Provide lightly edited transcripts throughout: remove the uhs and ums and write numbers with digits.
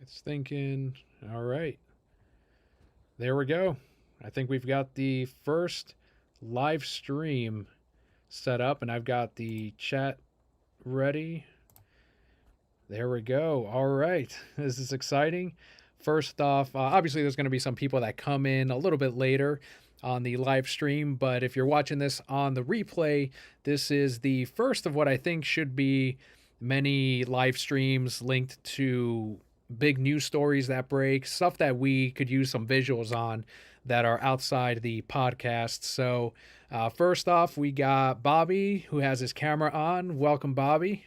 It's thinking. All right. There we go. I think we've got the first live stream set up, and I've got the chat ready. There we go. All right. This is exciting. First off, obviously, there's going to be some people that come in a little bit later on the live stream, but if you're watching this on the replay, this is the first of what I think should be many live streams linked to big news stories that break, stuff that we could use some visuals on that are outside the podcast. So, first off, we got Bobby who has his camera on. Welcome, Bobby.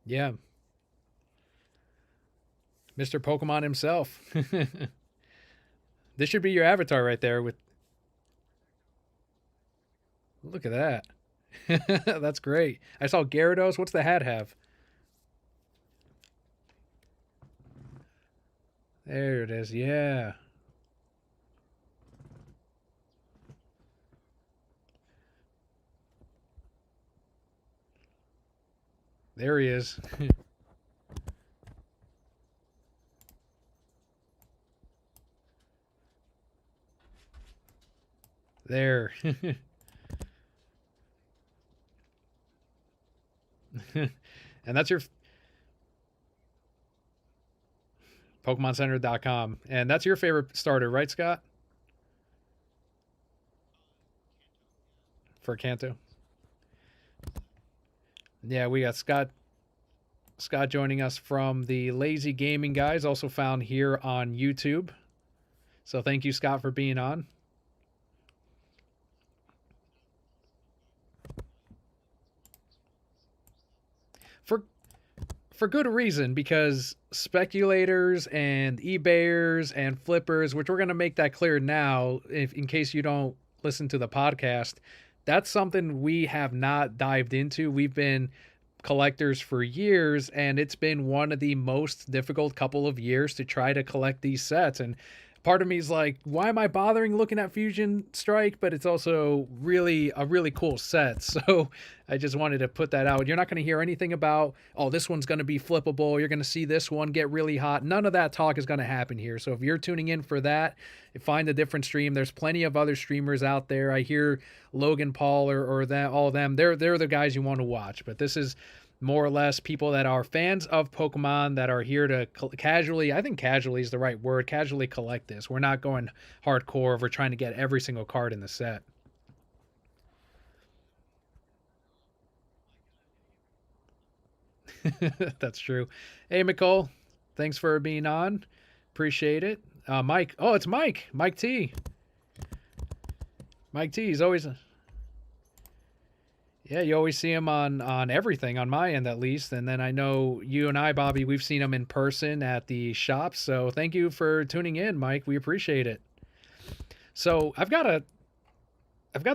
Yeah, Mr. Pokemon himself. This should be your avatar right there with look at that. That's great. I saw Gyarados. What's the hat have? There it is. Yeah. There he is. There. And that's your PokemonCenter.com. And that's your favorite starter, right, Scott? For Kanto. Yeah, we got Scott joining us from the Lazy Gaming Guys, also found here on YouTube. So thank you, Scott, for being on. For for good reason, because speculators and eBayers and flippers, which we're going to make that clear now, if in case you don't listen to the podcast, that's something we have not dived into. We've been collectors for years, and it's been one of the most difficult couple of years to try to collect these sets. And part of me is like, why am I bothering looking at Fusion Strike? But it's also really a really cool set. So I just wanted to put that out. You're not going to hear anything about, oh, this one's going to be flippable. You're going to see this one get really hot. None of that talk is going to happen here. So if you're tuning in for that, find a different stream. There's plenty of other streamers out there. I hear Logan Paul or that all of them. They're the guys you want to watch. But this is more or less people that are fans of Pokemon that are here to casually, I think casually is the right word, casually collect this. We're not going hardcore. We're trying to get every single card in the set. That's true. Hey, Nicole, thanks for being on. Appreciate it. Mike. Oh, it's Mike. Mike T. Mike T. He's always yeah, you always see him on everything on my end at least, and then I know you and I, Bobby, we've seen him in person at the shop. So thank you for tuning in, Mike. We appreciate it. So I've got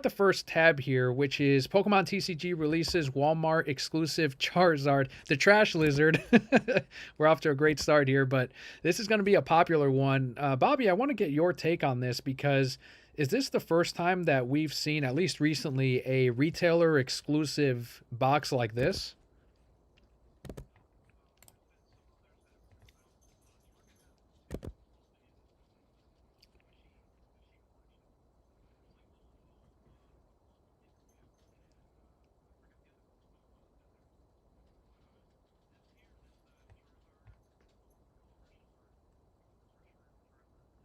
the first tab here, which is Pokemon TCG releases Walmart exclusive Charizard, the Trash Lizard. We're off to a great start here, but this is going to be a popular one. Bobby, I want to get your take on this because is this the first time that we've seen, at least recently, a retailer exclusive box like this?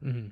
Mm-hmm.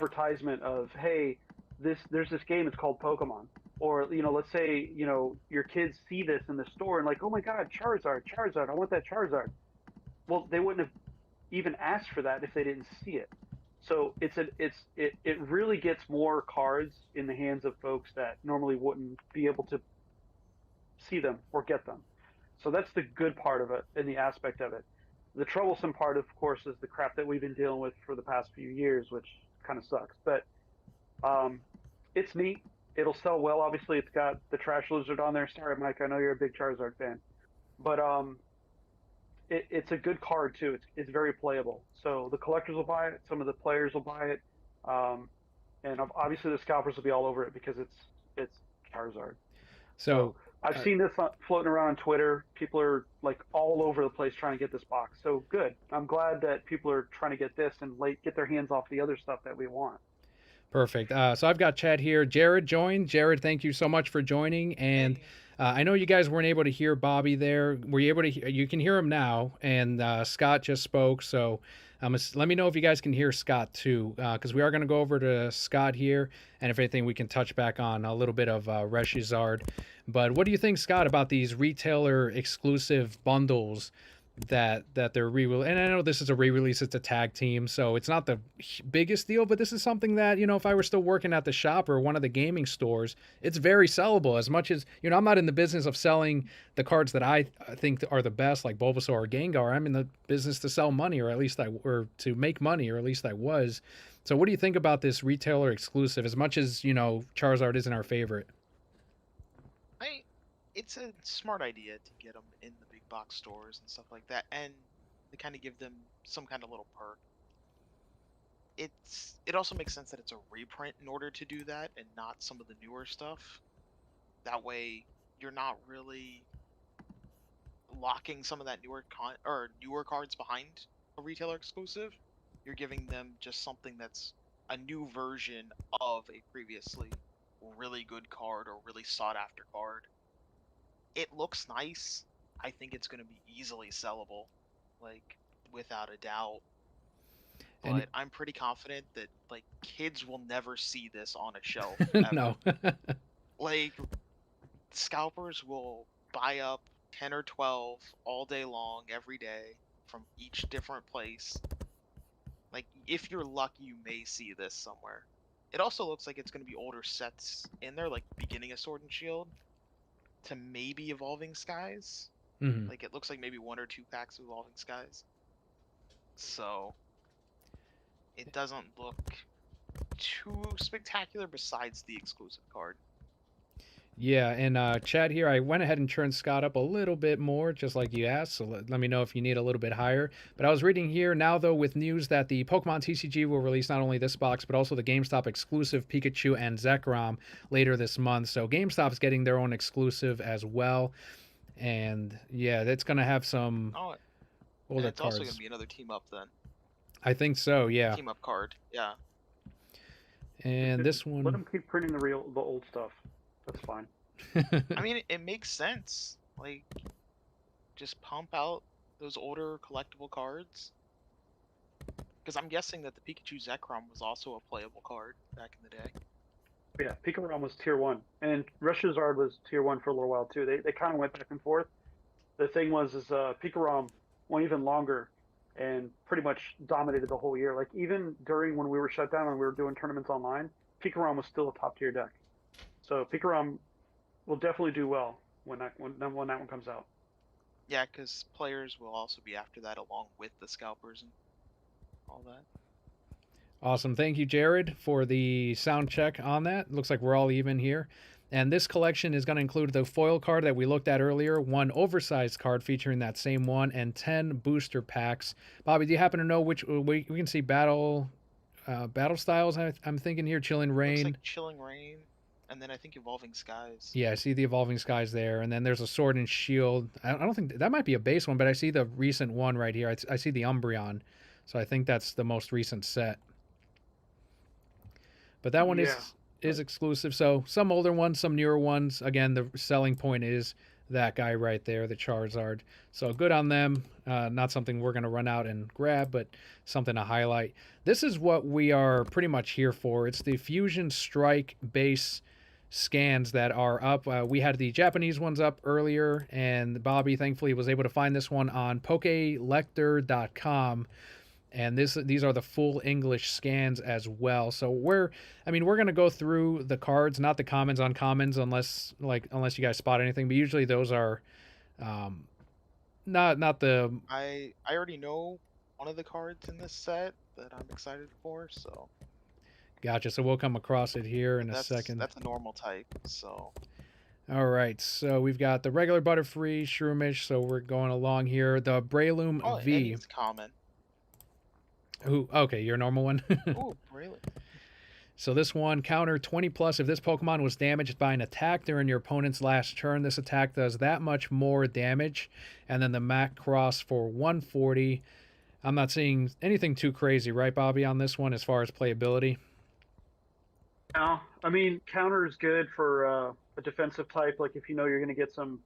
advertisement of, hey, there's this game, it's called Pokemon. Or, let's say, your kids see this in the store and like, oh my God, Charizard, Charizard, I want that Charizard. Well, they wouldn't have even asked for that if they didn't see it. So it really gets more cards in the hands of folks that normally wouldn't be able to see them or get them. So that's the good part of it and the aspect of it. The troublesome part, of course, is the crap that we've been dealing with for the past few years, which kind of sucks. But um, it's neat. It'll sell well. Obviously, it's got the Trash Lizard on there. Sorry, Mike. I know you're a big Charizard fan, but it's a good card too. It's very playable. So the collectors will buy it. Some of the players will buy it, um, and obviously the scalpers will be all over it because it's Charizard. So So, I've uh, seen this floating around on Twitter. People are like all over the place trying to get this box. So good. I'm glad that people are trying to get this and get their hands off the other stuff that we want. perfect. So I've got Chad here. Jared joined. Jared, thank you so much for joining. And Hey, I know you guys weren't able to hear Bobby there. Were you able to? You can hear him now. And Scott just spoke. So let me know if you guys can hear Scott too, because we are going to go over to Scott here. And if anything, we can touch back on a little bit of Reshizard. But what do you think, Scott, about these retailer exclusive bundles that they're re-release? And I know this is a re-release, it's a tag team, so it's not the biggest deal, but this is something that, if I were still working at the shop or one of the gaming stores, it's very sellable. As much as, I'm not in the business of selling the cards that I think are the best, like Bulbasaur or Gengar. I'm in the business to sell money, or to make money, or at least I was. So what do you think about this retailer exclusive, as much as, Charizard isn't our favorite? I it's a smart idea to get them in the big box stores and stuff like that, and to kind of give them some kind of little perk. It also makes sense that it's a reprint in order to do that, and not some of the newer stuff. That way, you're not really locking some of that newer cards behind a retailer exclusive. You're giving them just something that's a new version of a previously really good card or really sought after card. It looks nice. I think it's going to be easily sellable, like without a doubt. And But I'm pretty confident that like kids will never see this on a shelf no. ever. Like scalpers will buy up 10 or 12 all day long every day from each different place. Like if you're lucky you may see this somewhere. It also looks like it's going to be older sets in there, like beginning of Sword and Shield to maybe Evolving Skies. Mhm. Like it looks like maybe one or two packs of Evolving Skies. So it doesn't look too spectacular besides the exclusive card. Yeah, and Chad here, I went ahead and turned Scott up a little bit more, just like you asked. So let me know if you need a little bit higher. But I was reading here now, though, with news that the Pokemon TCG will release not only this box, but also the GameStop exclusive Pikachu and Zekrom later this month. So GameStop's getting their own exclusive as well. And yeah, that's going to have some Oh, and older it's also going to cards. be another team up then. I think so, yeah. Team up card. Yeah. And Just this let one. them keep printing the old stuff. That's fine. I mean, it makes sense. Like, just pump out those older collectible cards. Because I'm guessing that the Pikachu Zekrom was also a playable card back in the day. Yeah, Pikarom was tier one, and Reshizard was tier one for a little while too. They kind of went back and forth. The thing was, is Pikarom went even longer and pretty much dominated the whole year. Like even during when we were shut down and we were doing tournaments online, Pikarom was still a top tier deck. So Pikarom will definitely do well when that one comes out. Yeah, because players will also be after that along with the scalpers and all that. Awesome. Thank you, Jared, for the sound check on that. Looks like we're all even here. And this collection is going to include the foil card that we looked at earlier, one oversized card featuring that same one, and 10 booster packs. Bobby, do you happen to know which we can see battle styles? I'm thinking here, Chilling Looks Rain. like Chilling Rain, and then I think Evolving Skies. Yeah, I see the Evolving Skies there, and then there's a Sword and Shield. I don't think that might be a base one, but I see the recent one right here. I see the Umbreon, so I think that's the most recent set. But that one Yeah, is exclusive. So some older ones, some newer ones. Again, the selling point is that guy right there, the Charizard. So good on them. Not something we're going to run out and grab, but something to highlight. This is what we are pretty much here for. It's the Fusion Strike base scans that are up. We had the Japanese ones up earlier, and Bobby thankfully was able to find this one on pokelector.com. And these are the full English scans as well. So we're gonna go through the cards, not the commons on commons, unless you guys spot anything. But usually those are um, not the I already know one of the cards in this set that I'm excited for, so gotcha. So we'll come across it here in a that's second. a normal type. So All right, so we've got the regular Butterfree, Shroomish. So we're going along here. The Breloom and V. he's common. Who? Okay, your normal one. Oh, really? So this one, counter 20 plus. If this Pokemon was damaged by an attack during your opponent's last turn, this attack does that much more damage. And then the Macross for 140. I'm not seeing anything too crazy, right, Bobby, on this one as far as playability? No, I mean counter is good for a defensive type. Like if you know you're going to get some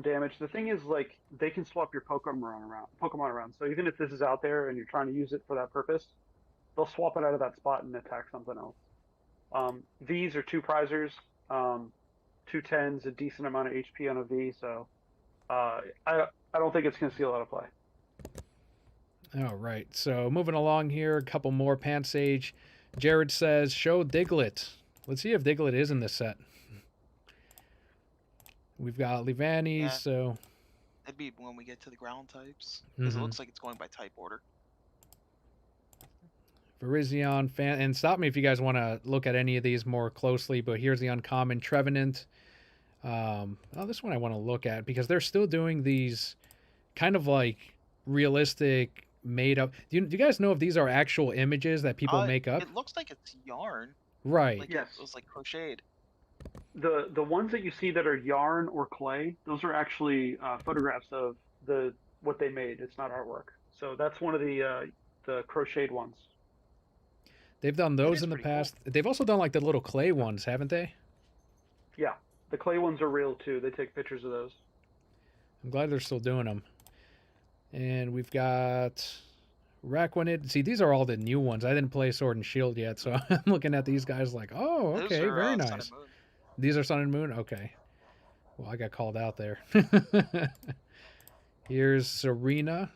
damage. The thing is, like they can swap your Pokemon around. So even if this is out there and you're trying to use it for that purpose, they'll swap it out of that spot and attack something else. V's are two prizers. 210's a decent amount of HP on a V, so I don't think it's going to see a lot of play. All right, so moving along here, a couple more Pansage. Jared says, show Diglett. Let's see if Diglett is in this set. We've got Livani, Yeah. so... That'd be when we get to the ground types, because Mhm. it looks like it's going by type order. Virizion, and stop me if you guys want to look at any of these more closely, but here's the uncommon Trevenant. This one I want to look at because they're still doing these kind of like realistic made up. Do you guys know if these are actual images that people make up? It looks like it's yarn. Right. Like Yes. it was like crocheted. The ones that you see that are yarn or clay, those are actually photographs of what they made. It's not artwork. So that's one of the crocheted ones. They've done those is in the pretty cool. past. They've also done like the little clay ones, haven't they? Yeah, the clay ones are real too. They take pictures of those. I'm glad they're still doing them. And we've got Raquanid. See, these are all the new ones. I didn't play Sword and Shield yet, so I'm looking at these guys like, oh, Those okay, are, very Sun nice. and Moon. These are Sun and Moon? Okay. Well, I got called out there. Here's Serena.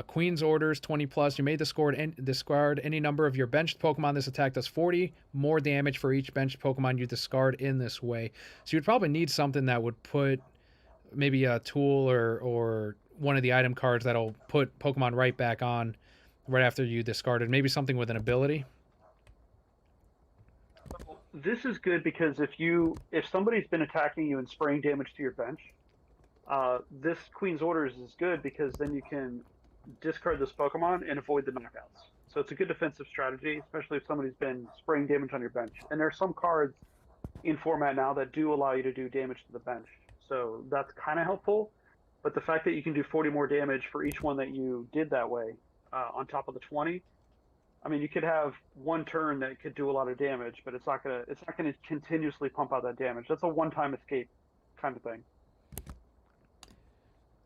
Queen's Orders, 20 plus. You may discard any number of your benched Pokemon. This attack does 40 more damage for each benched Pokemon you discard in this way. So you'd probably need something that would put maybe a tool or one of the item cards that'll put Pokemon right back on right after you discarded. Maybe something with an ability. This is good because if somebody's been attacking you and spraying damage to your bench, this Queen's Orders is good because then you can discard this Pokemon and avoid the knockouts. So it's a good defensive strategy, especially if somebody's been spraying damage on your bench. And there are some cards in format now that do allow you to do damage to the bench. So that's kind of helpful. But the fact that you can do 40 more damage for each one that you did that way, on top of the 20, I mean, you could have one turn that could do a lot of damage, but it's not gonna continuously pump out that damage. That's a one-time escape kind of thing.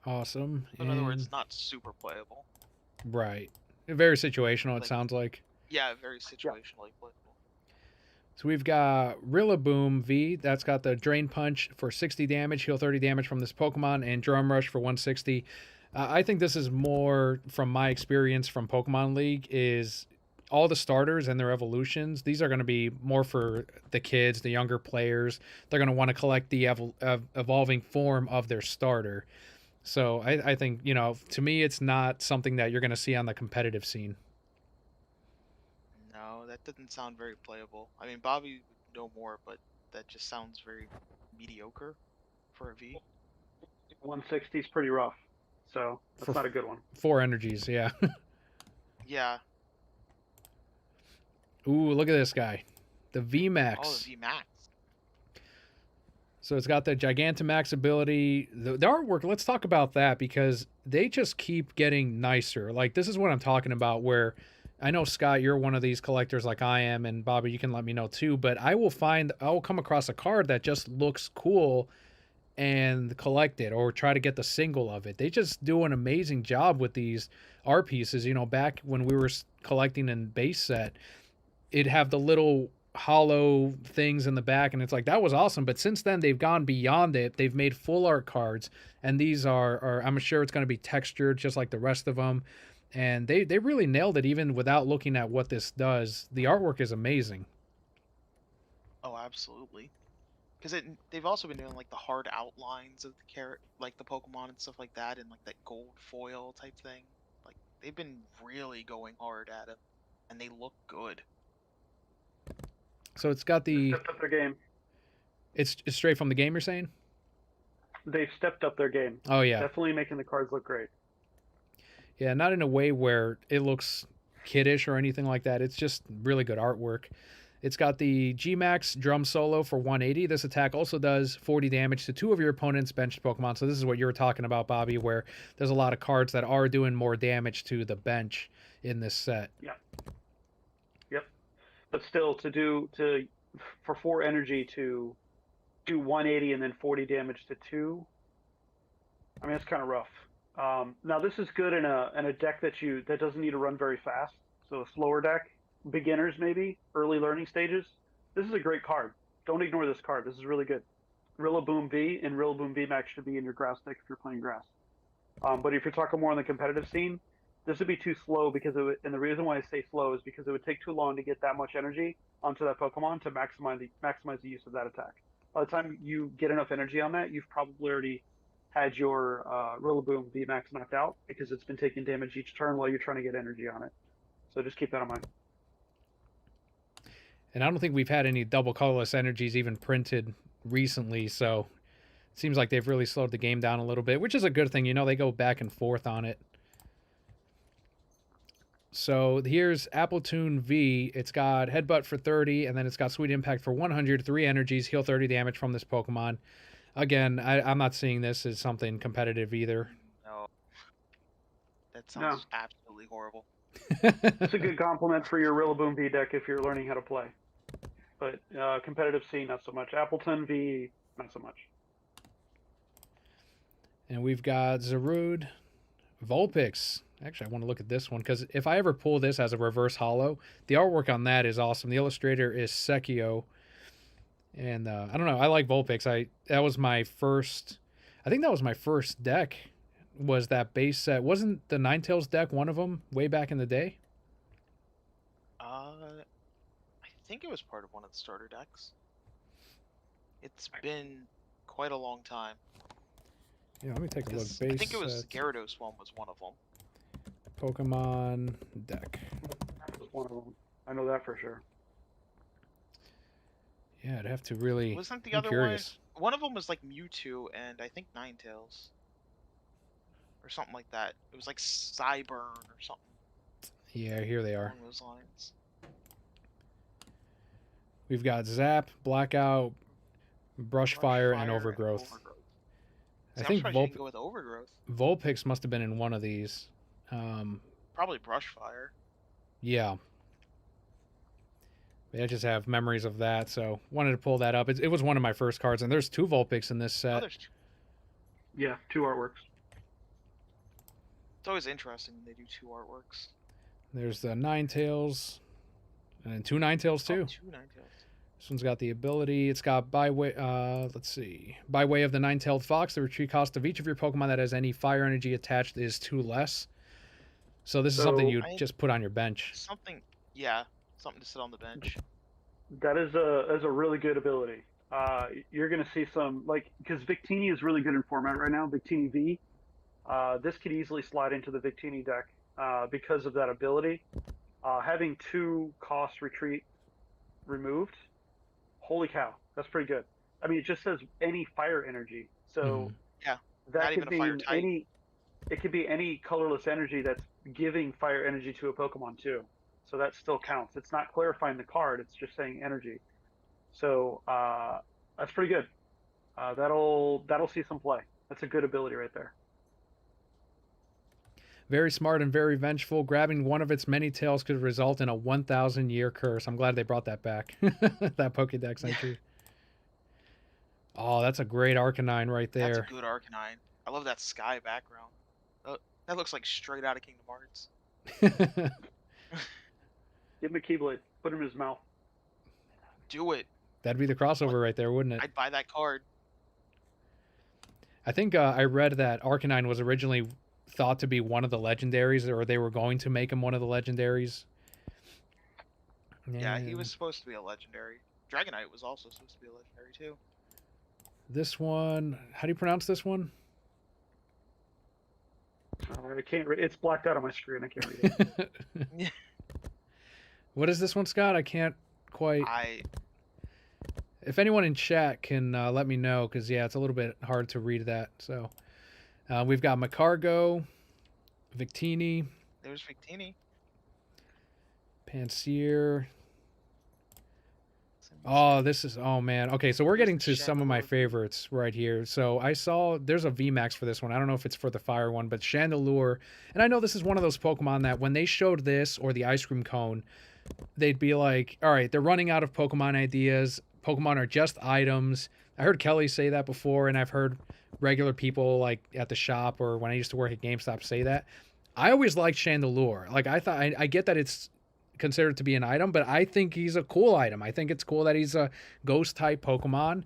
Awesome. In other words, not super playable. Right. Very situational, it Like- sounds like. Yeah, very situationally playable. So we've got Rillaboom V. That's got the Drain Punch for 60 damage, heal 30 damage from this Pokemon, and Drum Rush for 160. I think this is more from my experience from Pokemon League is all the starters and their evolutions. These are going to be more for the kids, the younger players. They're going to want to collect the evolving form of their starter. So I think, to me, it's not something that you're going to see on the competitive scene. No, that doesn't sound very playable. I mean, Bobby would know more, but that just sounds very mediocre for a V. 160 is pretty rough, so that's For- not a good one. 4 energies, yeah. Yeah. Ooh, look at this guy. The VMAX. Oh, the V Max. So it's got the Gigantamax ability. The artwork, let's talk about that because they just keep getting nicer. Like, this is what I'm talking about where I know, Scott, you're one of these collectors like I am, and Bobby, you can let me know too, but I will come across a card that just looks cool, and collect it or try to get the single of it. They just do an amazing job with these art pieces. You know, back when we were collecting in base set, it'd have the little hollow things in the back, and it's like that was awesome. But since then they've gone beyond it. They've made full art cards, and these are I'm sure it's going to be textured just like the rest of them. And they really nailed it even without looking at what this does. The artwork is amazing. Oh, absolutely. Because they've also been doing like the hard outlines of the like the Pokemon and stuff like that, and like that gold foil type thing. Like they've been really going hard at it, and they look good. So it's got the Stepped up their game. it's straight from the game, you're saying? They've stepped up their game. Oh yeah. Definitely making the cards look great. Yeah, not in a way where it looks kiddish or anything like that. It's just really good artwork. It's got the G-Max drum solo for 180. This attack also does 40 damage to 2 of your opponent's benched Pokemon. So this is what you were talking about, Bobby, where there's a lot of cards that are doing more damage to the bench in this set. Yeah. Yep. But still, for 4 energy to do 180 and then 40 damage to 2, I mean, it's kind of rough. Now this is good in a deck that doesn't need to run very fast. So a slower deck, beginners maybe, early learning stages. This is a great card. Don't ignore this card. This is really good. Rillaboom V and Rillaboom VMAX should be in your grass deck if you're playing grass. But if you're talking more on the competitive scene, this would be too slow and the reason why I say slow is because it would take too long to get that much energy onto that Pokemon to maximize the use of that attack. By the time you get enough energy on that, you've probably already had your Rillaboom VMAX knocked out because it's been taking damage each turn while you're trying to get energy on it. So just keep that in mind. And I don't think we've had any double colorless energies even printed recently, so it seems like they've really slowed the game down a little bit, which is a good thing. You know, they go back and forth on it. So here's Appletoon V. It's got Headbutt for 30, and then it's got Sweet Impact for 100, 3 energies, heal 30 damage from this Pokemon. Again, I'm not seeing this as something competitive either. No. That sounds absolutely horrible. It's a good compliment for your Rillaboom V deck if you're learning how to play. But competitive C, not so much. Appleton V, not so much. And we've got Zarude, Vulpix. Actually, I want to look at this one because if I ever pull this as a reverse holo, the artwork on that is awesome. The illustrator is Sekio. And I don't know. I like Vulpix. That was my first. I think that was my first deck. Was that base set? Wasn't the Ninetales deck one of them way back in the day? I think it was part of one of the starter decks. It's been quite a long time. Yeah, let me take a look. I think it was Gyarados one was one of them. Pokemon deck. That was one of them. I know that for sure. Yeah, I'd have to really. Wasn't the I'm other curious. one of them was like Mewtwo and I think Ninetales. Or something like that. It was like Cyburn or something. Yeah, here they are. Along those lines. We've got Zap, Blackout, Brushfire, and Overgrowth. I think go with Overgrowth. Vulpix must have been in one of these. Probably Brushfire. Yeah. I just have memories of that, so wanted to pull that up. It was one of my first cards, and there's 2 Vulpix in this set. Yeah, 2 artworks. It's always interesting when they do 2 artworks. There's the Ninetales, and then 2 Ninetales too. 2 Ninetales. This one's got the ability. It's got by way. Let's see. By way of the Nine-tailed Fox, the retreat cost of each of your Pokemon that has any fire energy attached is 2 less. So this is something you just put on your bench. Something to sit on the bench. That is a really good ability. You're going to see some, because Victini is really good in format right now, Victini V. This could easily slide into the Victini deck because of that ability. Having 2 cost retreat removed, holy cow, that's pretty good. I mean, it just says any fire energy. So that could mean it could be any colorless energy that's giving fire energy to a Pokemon too. So that still counts. It's not clarifying the card, it's just saying energy. So that's pretty good. That'll see some play. That's a good ability right there. Very smart and very vengeful. Grabbing one of its many tails could result in a 1,000-year curse. I'm glad they brought that back. That Pokédex entry. Oh, that's a great Arcanine right That's a there. good Arcanine. I love that sky background. That looks like straight out of Kingdom Hearts. Give him a Keyblade. Put him in his mouth. Do it. That'd be the What? crossover right there, wouldn't it? I'd buy that card. I think I read that Arcanine was originally thought to be one of the legendaries, or they were going to make him one of the legendaries. Yeah, he And was supposed to be a legendary. Dragonite was also supposed to be a legendary too. this one, how do you pronounce this one? I can't read. It's blacked out on my screen. I can't read it. What is this one, Scott? I can't quite. I If anyone in chat can let me know, because yeah, it's a little bit hard to read that. So we've got Macargo, Victini, There's Victini. Panseer. Oh, this is, oh man. Okay, so we're getting to some of my favorites right here. So I saw there's a VMAX for this one. I don't know if it's for the fire one, but Chandelure. And I know this is one of those Pokemon that when they showed this or the ice cream cone, they'd be like, all right, they're running out of Pokemon ideas. Pokemon are just items. I heard Kelly say that before, and I've heard regular people like at the shop or when I used to work at GameStop say that. I always liked Chandelure. Like I thought, I get that it's considered to be an item, but I think he's a cool item. I think it's cool that he's a ghost type Pokemon.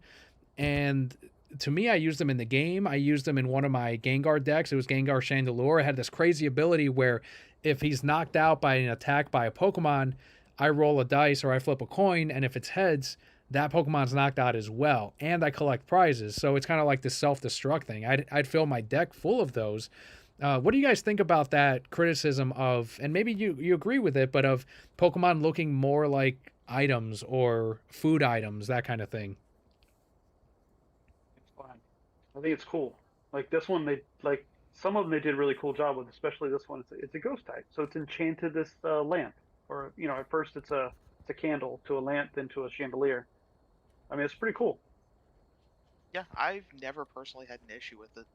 And to me, I used him in the game. I used him in one of my Gengar decks. It was Gengar Chandelure. It had this crazy ability where if he's knocked out by an attack by a Pokemon, I roll a dice or I flip a coin, and if it's heads, that Pokemon's knocked out as well. And I collect prizes. So it's kind of like this self-destruct thing. I'd fill my deck full of those. What do you guys think about that criticism of, and maybe you agree with it, but of Pokemon looking more like items or food items, that kind of thing? It's fine. I think it's cool. Like this one, they like some of them they did a really cool job with, especially this one. It's a ghost type, so it's enchanted this lamp, or at first it's a candle to a lamp, then to a chandelier. I mean, it's pretty cool. Yeah, I've never personally had an issue with it.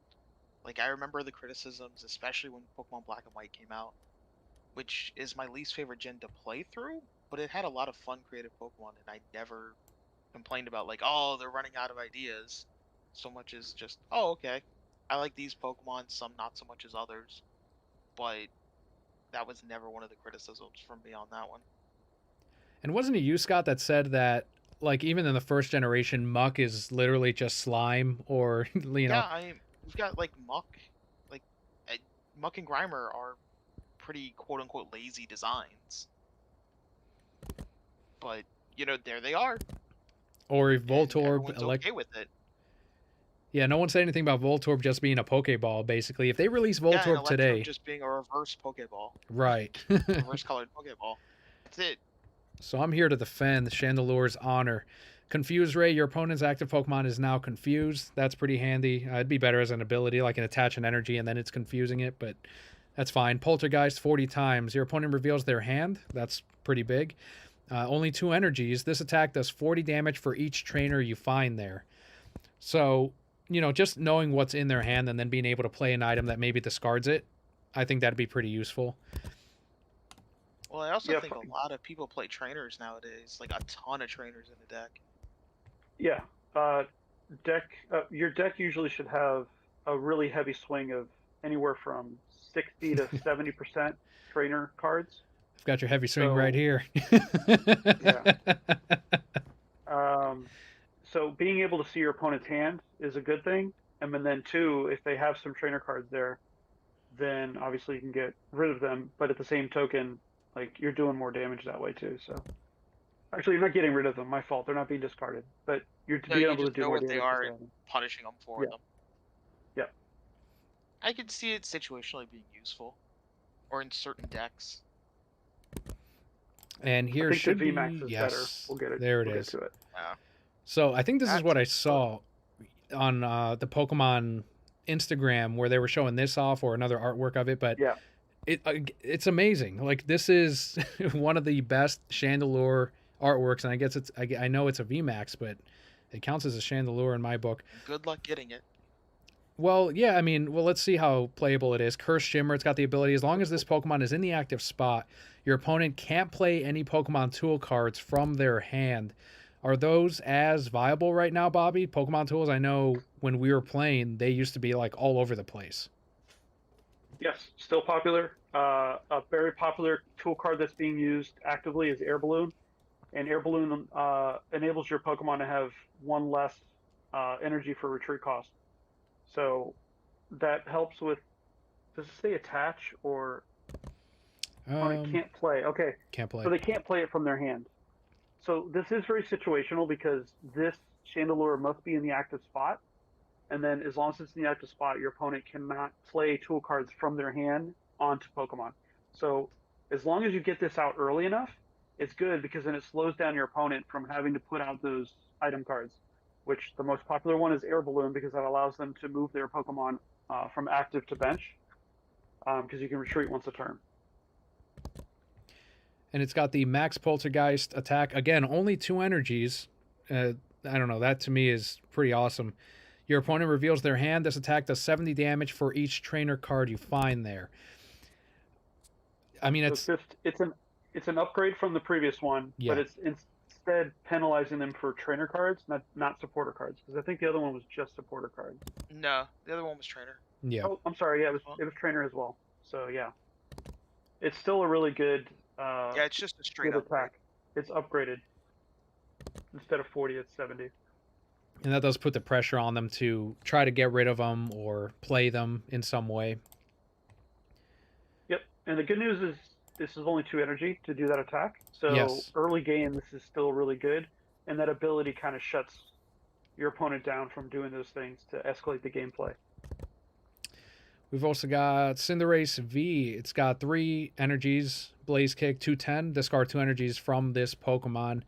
Like I remember the criticisms, especially when Pokemon Black and White came out, which is my least favorite gen to play through, but it had a lot of fun creative Pokemon and I never complained about like, oh, they're running out of ideas. So much as just, oh, okay. I like these Pokemon, some not so much as others. But that was never one of the criticisms from me on that one. And wasn't it you, Scott, that said that, like, even in the first generation, Muck is literally just slime, or, Yeah, we've got like Muck, like Muck and Grimer are pretty quote unquote lazy designs. But there they are. or if And Voltorb, everyone's okay with it. Yeah, no one said anything about Voltorb just being a Pokeball, basically. If they release Yeah, and Voltorb Electro today. just being a reverse Pokeball, Right. reverse colored Pokeball. That's it. So I'm here to defend Chandelure's honor. Confuse Ray, your opponent's active Pokemon is now confused. That's pretty handy. It'd be better as an ability, like an attach an energy and then it's confusing it, but that's fine. Poltergeist 40 times. Your opponent reveals their hand. That's pretty big. Only 2 energies. This attack does 40 damage for each trainer you find there. So, just knowing what's in their hand and then being able to play an item that maybe discards it, I think that'd be pretty useful. Well, I also think a lot of people play trainers nowadays, like a ton of trainers in the deck. Yeah. Your deck usually should have a really heavy swing of anywhere from 60 to 70% trainer cards. I've got your heavy swing right here. Yeah. So being able to see your opponent's hand is a good thing. And then 2, if they have some trainer cards there, then obviously you can get rid of them. But at the same token, like you're doing more damage that way too. So actually, you're not getting rid of them. My fault. They're not being discarded, but you're being able to do know more what damage. They are and punishing them for them. Yeah. I could see it situationally being useful, or in certain decks. And here should be VMAX is better. We'll get it. There it we'll is. Get to it. Yeah. So I think this is what I saw on the Pokemon Instagram where they were showing this off or another artwork of it, but yeah. It's amazing. Like this is one of the best Chandelure artworks, and I guess I know it's a VMAX, but it counts as a Chandelure in my book. Good luck getting it. Well, yeah, I mean, let's see how playable it is. Curse Shimmer, it's got the ability, as long as this Pokemon is in the active spot, your opponent can't play any Pokemon tool cards from their hand. Are those as viable right now, Bobby? Pokemon tools? I know when we were playing, they used to be like all over the place. Yes, still popular. A very popular tool card that's being used actively is Air Balloon, and Air Balloon enables your Pokemon to have one less energy for retreat cost. So that helps with. Does it say attach or opponent Um, can't play? Okay, can't so play. they can't play it from their hand. So this is very situational because this Chandelure must be in the active spot, and then as long as it's in the active spot, your opponent cannot play tool cards from their hand onto Pokemon. So as long as you get this out early enough, it's good because then it slows down your opponent from having to put out those item cards. Which the most popular one is Air Balloon because that allows them to move their Pokemon from active to bench because you can retreat once a turn. And it's got the max poltergeist attack. Again, only 2 energies. I don't know. That to me is pretty awesome. Your opponent reveals their hand. This attack does 70 damage for each trainer card you find there. I mean, So it's an upgrade from the previous one, but yeah, it's instead penalizing them for trainer cards, not supporter cards, because I think the other one was just supporter cards. No, the other one was trainer. yeah. Oh, I'm sorry, yeah, Well, it was trainer as well. So yeah, it's still a really yeah, it's just a straight good upgrade. attack. It's upgraded. Instead of 40, it's 70. And that does put the pressure on them to try to get rid of them or play them in some way. Yep. And the good news is this is only 2 energy to do that attack. So Yes. early game, this is still really good, and that ability kind of shuts your opponent down from doing those things to escalate the gameplay. We've also got Cinderace V. It's got 3 energies, Blaze Kick, 210. Discard 2 energies from this Pokemon.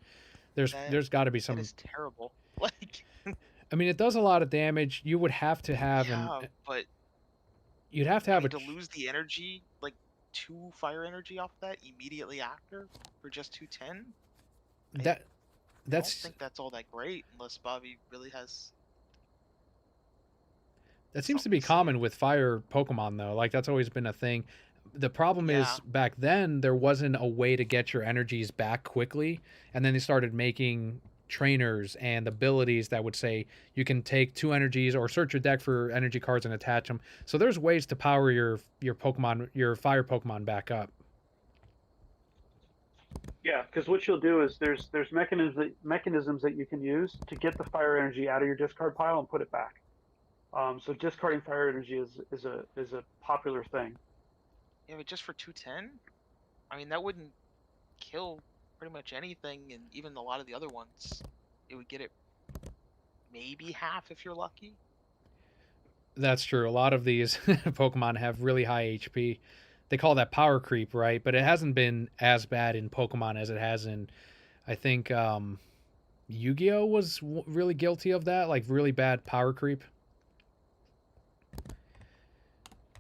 That There's got to be that some. is terrible. Like, I mean, it does a lot of damage. You would have to have an. yeah, but You'd have to I have mean to lose the energy, like 2 fire energy off that immediately after for just 210. that. I don't That's think that's all that great unless Bobby really has that seems to something be to say. common with fire Pokemon though. Like that's always been a thing. The problem Yeah, is back then there wasn't a way to get your energies back quickly, and then they started making trainers and abilities that would say you can take 2 energies or search your deck for energy cards and attach them. So there's ways to power your Pokemon, your fire Pokemon back up. Yeah, because what you'll do is there's mechanisms that you can use to get the fire energy out of your discard pile and put it back. So discarding fire energy is a popular thing. yeah, but just for 210, I mean that wouldn't kill pretty much anything, and even a lot of the other ones, it would get it maybe half if you're lucky. That's true. A lot of these Pokemon have really high HP. They call that power creep, right? But it hasn't been as bad in Pokemon as it has in, I think, Yu-Gi-Oh was really guilty of that, like really bad power creep. I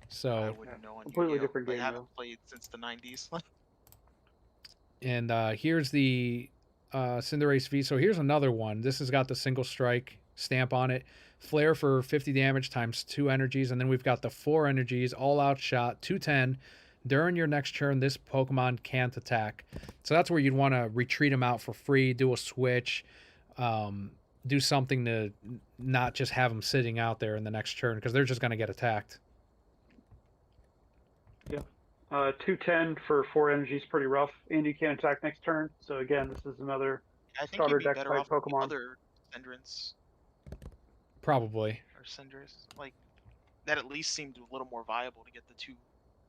So, Yeah, wouldn't know on completely Yu-Gi-Oh. different I game haven't though. played since the 90s. and here's the Cinderace V. So here's another one. This has got the single strike stamp on it. Flare for 50 damage times 2 energies. And then we've got the 4 energies, all out shot, 210. During your next turn, this Pokemon can't attack. So that's where you'd want to retreat them out for free, do a switch, do something to not just have them sitting out there in the next turn because they're just going to get attacked. Yeah. 210 for 4 energy is pretty rough, and you can't attack next turn. So again, this is another I think you'd starter be deck better type off with the Pokemon. other Cindrants Probably. or Cinders. Like, that at least seemed a little more viable to get the 2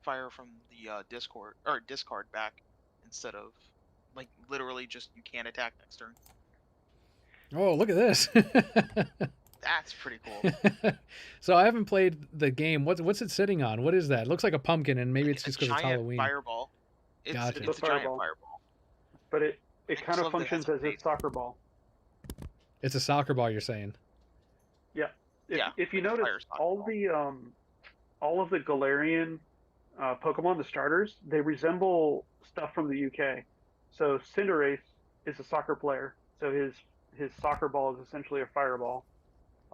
fire from the Discord or discard back instead of like literally just you can't attack next turn. Oh, look at this. That's pretty cool. So I haven't played the game. What's it sitting on? What is that? It looks like a pumpkin, and maybe Like it's a just because it's giant Halloween. fireball. It's Gotcha. It's a it's a giant fireball, fireball. but it I kind just of love that it has functions a as a face. soccer ball. It's a soccer ball. You're saying? Yeah. Yeah, If you like a notice, fire soccer ball. all of the Galarian Pokemon, the starters, they resemble stuff from the UK. So Cinderace is a soccer player, so his soccer ball is essentially a fireball.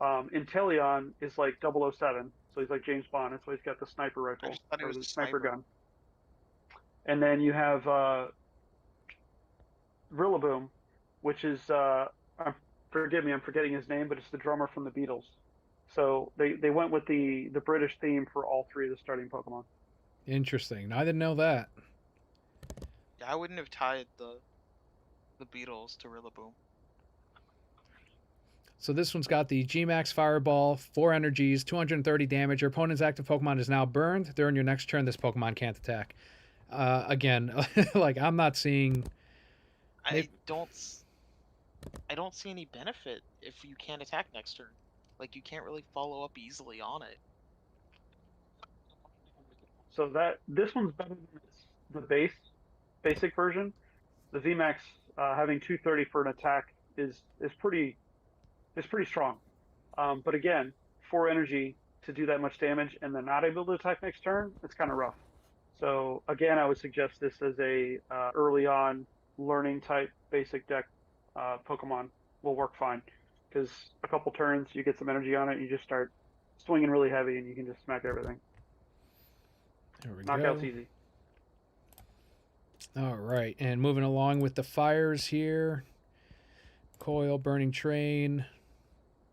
Inteleon is like 007, so he's like James Bond. That's why he's got the sniper I rifle just thought it or was the a sniper sniper. gun. And then you have Rillaboom, which is Forgive me, I'm forgetting his name, but it's the drummer from the Beatles. So they went with the British theme for all three of the starting Pokemon. Interesting. I didn't know that. Yeah, I wouldn't have tied the Beatles to Rillaboom. So this one's got the G-Max Fireball, 4 energies, 230 damage. Your opponent's active Pokemon is now burned. During your next turn, this Pokemon can't attack. Again, like I'm not seeing. I don't see any benefit if you can't attack next turn. Like you can't really follow up easily on it. So that this one's better than the basic version. The VMAX having 230 for an attack is pretty strong. But again, 4 energy to do that much damage and then not able to attack next turn, it's kind of rough. So again, I would suggest this as a early on learning type basic deck Pokemon will work fine because a couple turns you get some energy on it, you just start swinging really heavy and you can just smack everything. There we Knockout's go. easy. All right, and moving along with the fires here. Coil, Burning Train.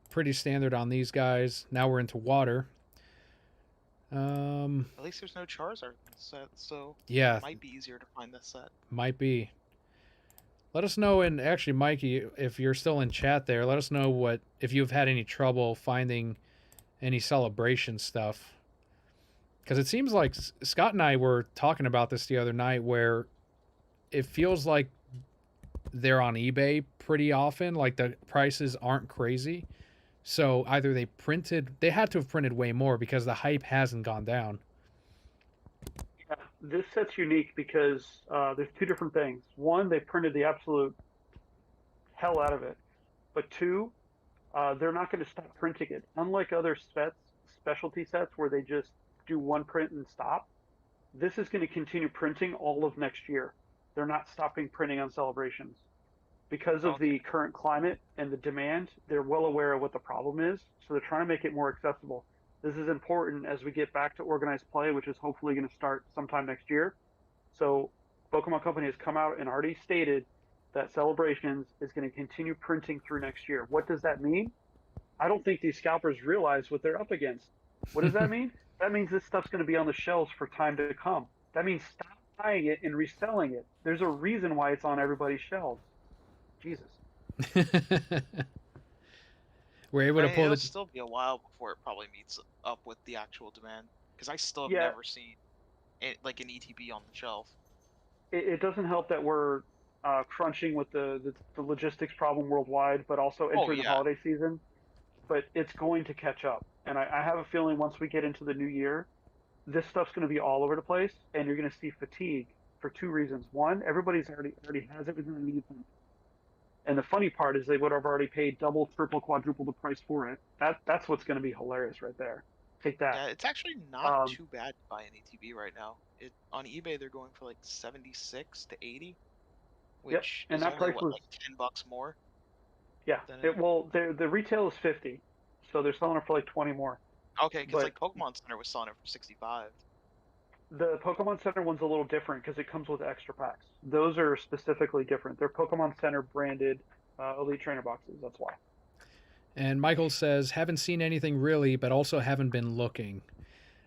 Pretty standard on these guys. Now we're into water. At least there's no Charizard set, so Yeah, it might be easier to find this set. might be. Let us know, and actually, Mikey, if you're still in chat there, let us know what if you've had any trouble finding any celebration stuff. Because it seems like Scott and I were talking about this the other night, where it feels like they're on eBay pretty often. Like the prices aren't crazy. So either they had to have printed way more because the hype hasn't gone down. Yeah, this set's unique because there's two different things. One, they printed the absolute hell out of it, but two, they're not going to stop printing it. Unlike other specialty sets where they just do one print and stop, this is going to continue printing all of next year. They're not stopping printing on celebrations. Because of the current climate and the demand, they're well aware of what the problem is, so they're trying to make it more accessible. This is important as we get back to organized play, which is hopefully going to start sometime next year. So Pokemon Company has come out and already stated that Celebrations is going to continue printing through next year. What does that mean? I don't think these scalpers realize what they're up against. What does that mean? That means this stuff's going to be on the shelves for time to come. That means stop buying it and reselling it. There's a reason why it's on everybody's shelves. Jesus. We're able to pull It'll the. still be a while before it probably meets up with the actual demand. Because I still have Yeah, never seen like an ETB on the shelf. it doesn't help that we're crunching with the logistics problem worldwide, but also entering the Yeah. holiday season. But it's going to catch up, and I have a feeling once we get into the new year, this stuff's going to be all over the place, and you're going to see fatigue for two reasons. One, everybody's already has everything they need, and the funny part is they would have already paid double, triple, quadruple the price for it. That's what's going to be hilarious right there. Take that. Yeah, it's actually not too bad to buy an ATB right now. On eBay they're going for like 76 to 80, which and is that only price was like $10 more. yeah. Well, the retail is 50, so they're selling it for like 20 more. Okay, because But like Pokemon Center was selling it for 65. the Pokemon Center one's a little different because it comes with extra packs. Those are specifically different. They're Pokemon Center branded Elite Trainer boxes. That's why. And Michael says, haven't seen anything really, but also haven't been looking.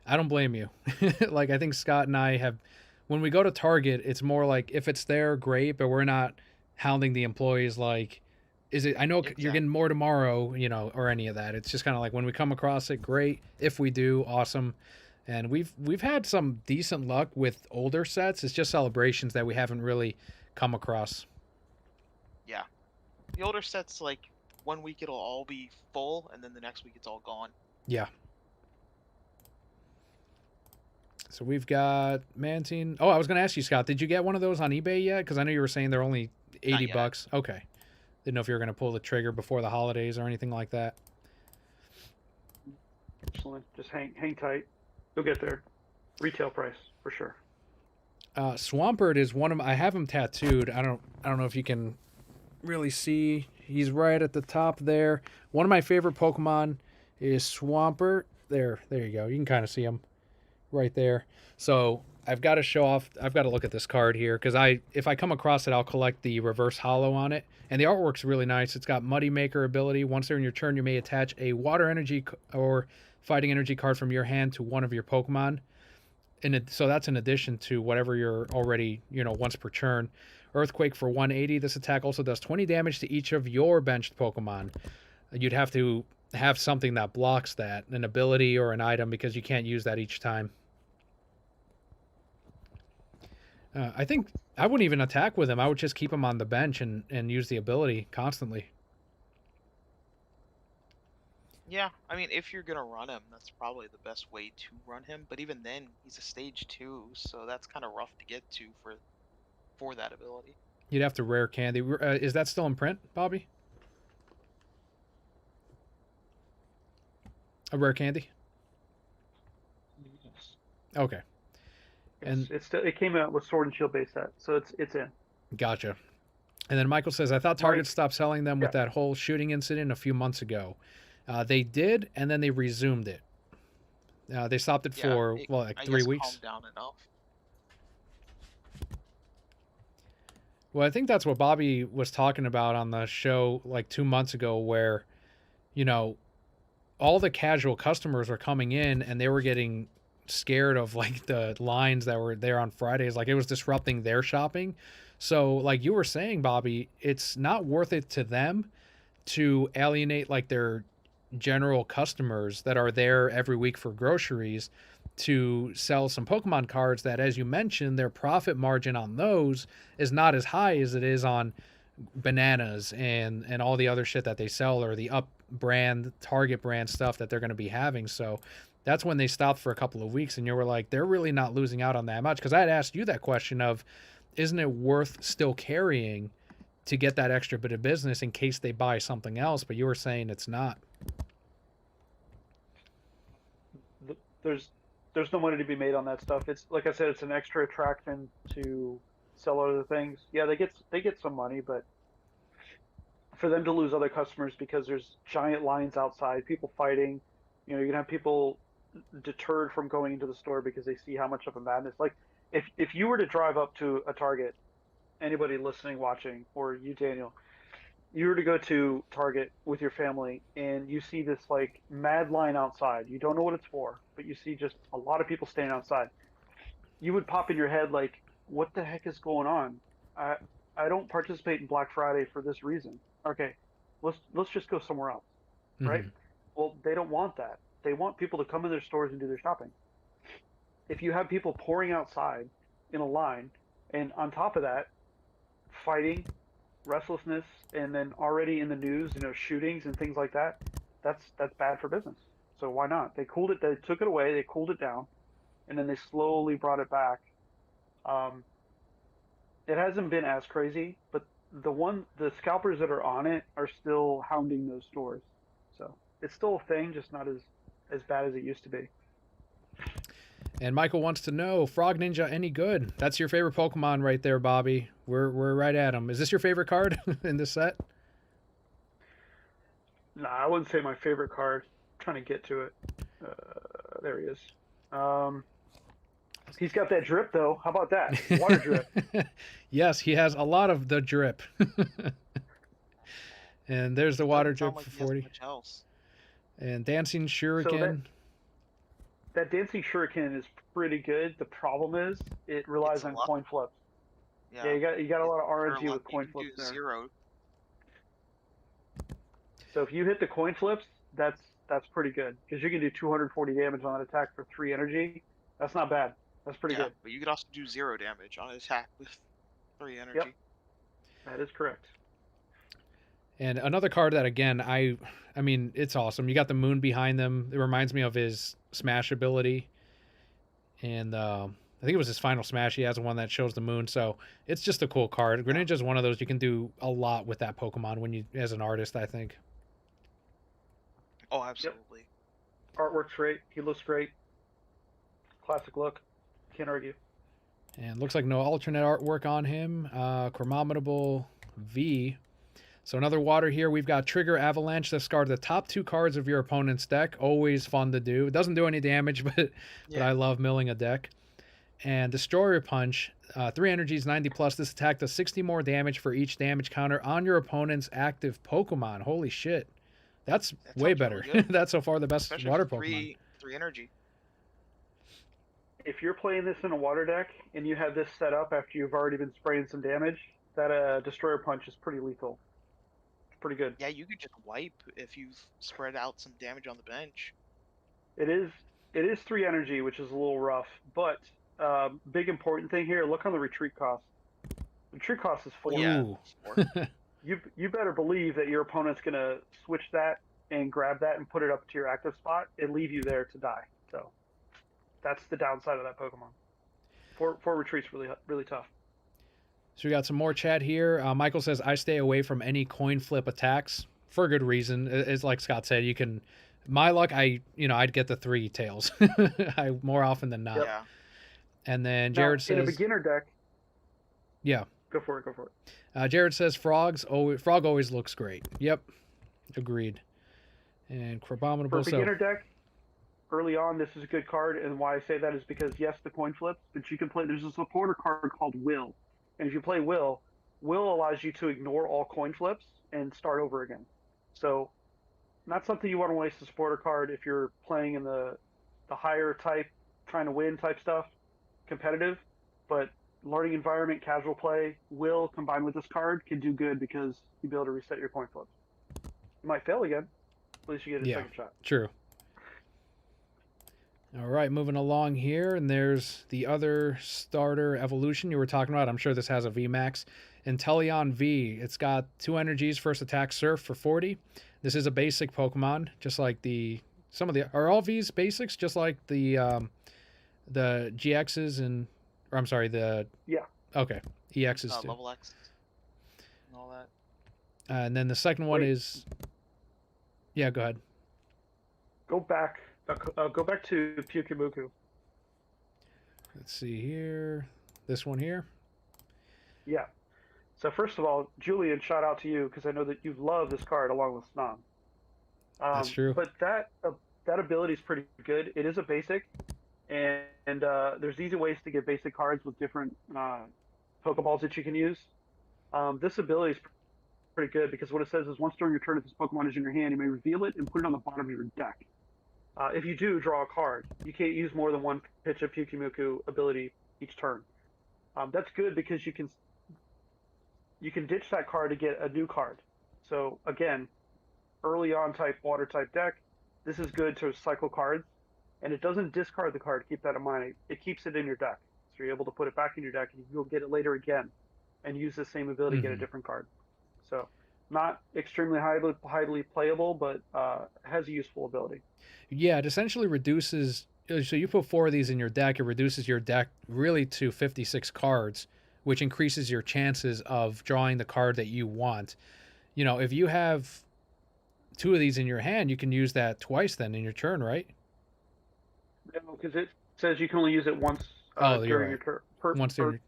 I don't blame you. Like, I think Scott and I have, when we go to Target, it's more like if it's there, great, but we're not hounding the employees like, is it, I know you're getting more tomorrow, or any of that. It's just kind of like when we come across it, great. If we do, awesome. And we've had some decent luck with older sets. It's just celebrations that we haven't really come across. Yeah. The older sets, like, 1 week it'll all be full, and then the next week it's all gone. Yeah. So we've got Mantine. Oh, I was going to ask you, Scott, did you get one of those on eBay yet? Because I know you were saying they're only $80. Okay. Didn't know if you were going to pull the trigger before the holidays or anything like that. Excellent. Just hang tight. You'll get there. Retail price for sure. Swampert is one of I have him tattooed. I don't know if you can really see. He's right at the top there. One of my favorite Pokemon is Swampert. There you go. You can kind of see him right there. So I've got to show off. I've got to look at this card here because if I come across it, I'll collect the reverse hollow on it. And the artwork's really nice. It's got Muddy Maker ability. Once during your turn, you may attach a water energy or fighting energy card from your hand to one of your Pokemon. So that's in addition to whatever you're already, once per turn. Earthquake for 180. This attack also does 20 damage to each of your benched Pokemon. You'd have to have something that blocks that, an ability or an item, because you can't use that each time. I think I wouldn't even attack with him. I would just keep him on the bench and use the ability constantly. Yeah, I mean, if you're gonna run him, that's probably the best way to run him. But even then, he's a stage 2, so that's kind of rough to get to for that ability. You'd have to rare candy. Is that still in print, Bobby? A rare candy? Yes. Okay. And it came out with Sword and Shield base set, so it's in. Gotcha. And then Michael says, I thought Target stopped selling them with that whole shooting incident a few months ago. They did, and then they resumed it. They stopped it for, like 3 weeks. Calmed down enough. Well, I think that's what Bobby was talking about on the show like 2 months ago, where, all the casual customers were coming in and they were getting scared of like the lines that were there on Fridays. Like it was disrupting their shopping. So like you were saying, Bobby, it's not worth it to them to alienate like their general customers that are there every week for groceries to sell some Pokemon cards that, as you mentioned, their profit margin on those is not as high as it is on bananas and all the other shit that they sell, or the up brand, Target brand stuff that they're going to be having. So that's when they stopped for a couple of weeks, and you were like, they're really not losing out on that much. Because I had asked you that question of, isn't it worth still carrying to get that extra bit of business in case they buy something else? But you were saying it's not. There's no money to be made on that stuff. It's like I said, it's an extra attraction to sell other things. Yeah, they get some money, but for them to lose other customers because there's giant lines outside, people fighting, you're gonna have people deterred from going into the store because they see how much of a madness. Like if you were to drive up to a Target, anybody listening, watching, or you, Daniel, you were to go to Target with your family and you see this like mad line outside, you don't know what it's for, but you see just a lot of people standing outside, you would pop in your head like, what the heck is going on? I don't participate in Black Friday for this reason. Okay, let's just go somewhere else, right? Mm-hmm. Well, they don't want that. They want people to come in their stores and do their shopping. If you have people pouring outside in a line, and on top of that, fighting, restlessness, and then already in the news, shootings and things like that, that's bad for business. So why not? They took it away, they cooled it down, and then they slowly brought it back. It hasn't been as crazy, but the scalpers that are on it are still hounding those stores. So it's still a thing, just not as bad as it used to be. And Michael wants to know, Frog Ninja any good? That's your favorite Pokemon right there, Bobby. We're right at him. Is this your favorite card in this set? Nah, I wouldn't say my favorite card. I'm trying to get to it. There he is. He's got that drip, though. How about that? Water drip. Yes, he has a lot of the drip. And there's the water drip for 40. And Dancing Shuriken. So that Dancing Shuriken is pretty good. The problem is it relies on coin flips. Yeah, you got a lot of RNG with coin flips there. 0. So if you hit the coin flips, that's pretty good, because you can do 240 damage on an attack for 3 energy. That's not bad. That's pretty good. But you could also do 0 damage on an attack with 3 energy. Yep. That is correct. And another card that, again, I mean, it's awesome. You got the moon behind them. It reminds me of his Smash ability. And I think it was his final Smash. He has one that shows the moon. So it's just a cool card. Greninja is one of those you can do a lot with that Pokemon as an artist, I think. Oh, absolutely. Yep. Artwork's great. He looks great. Classic look. Can't argue. And looks like no alternate artwork on him. Chromometable V. So another water here. We've got Trigger Avalanche. Discard the top 2 cards of your opponent's deck. Always fun to do. It doesn't do any damage, but I love milling a deck. And Destroyer Punch, 3 energies, 90 plus. This attack does 60 more damage for each damage counter on your opponent's active Pokemon. Holy shit. That's That way sounds better. really good, That's so far the best especially water for Pokemon. three energy. If you're playing this in a water deck and you have this set up after you've already been spraying some damage, that Destroyer Punch is pretty lethal. It's pretty good. Yeah, you could just wipe if you've spread out some damage on the bench. It is 3 energy, which is a little rough, but big important thing here. Look on the retreat cost. Retreat cost is 4. Yeah. Ooh. You better believe that your opponent's gonna switch that and grab that and put it up to your active spot and leave you there to die. So that's the downside of that Pokemon. Four retreats really tough. So we got some more chat here. Michael says, I stay away from any coin flip attacks for a good reason. It's like Scott said, you can, my luck, I'd get the 3 tails more often than not. Yeah. And then Now, Jared in a says, beginner deck, yeah. go for it. Jared says, Frog always looks great. Yep. Agreed. And For Crabominable. a beginner deck, early on, this is a good card, and why I say that is because yes, the coin flips, but you can play. There's a supporter card called Will, and if you play Will allows you to ignore all coin flips and start over again. So, not something you want to waste a supporter card if you're playing in the higher type, trying to win type stuff, competitive. But learning environment, casual play, Will combined with this card can do good because you'll be able to reset your coin flips. You might fail again. At least you get a second shot. True. All right, moving along here, and there's the other starter evolution you were talking about. I'm sure this has a VMAX. Inteleon V. It's got 2 energies, first attack, Surf for 40. This is a basic Pokemon, just like are all V's basics, just like the GXs and, or I'm sorry, Yeah. Okay, EXs too. Level X and all that. And then the second one Wait. is, yeah, go ahead. Go back to Pyukumuku. Let's see here. This one here. Yeah. So first of all, Julian, shout out to you because I know that you love this card along with Snom. That's true. But that ability is pretty good. It is a basic, and there's easy ways to get basic cards with different Pokeballs that you can use. This ability is pretty good because what it says is once during your turn, if this Pokemon is in your hand, you may reveal it and put it on the bottom of your deck. If you do, draw a card. You can't use more than one pitch of Pyukumuku ability each turn. That's good because you can ditch that card to get a new card. So again, early on type water type deck, this is good to cycle cards, and it doesn't discard the card. Keep that in mind. It keeps it in your deck, so you're able to put it back in your deck, and you'll get it later again, and use the same ability to get a different card. So not extremely highly playable, but has a useful ability. Yeah, it essentially reduces. So you put 4 of these in your deck, it reduces your deck really to 56 cards, which increases your chances of drawing the card that you want. If you have 2 of these in your hand, you can use that twice then in your turn, right? No, because it says you can only use it once during your turn.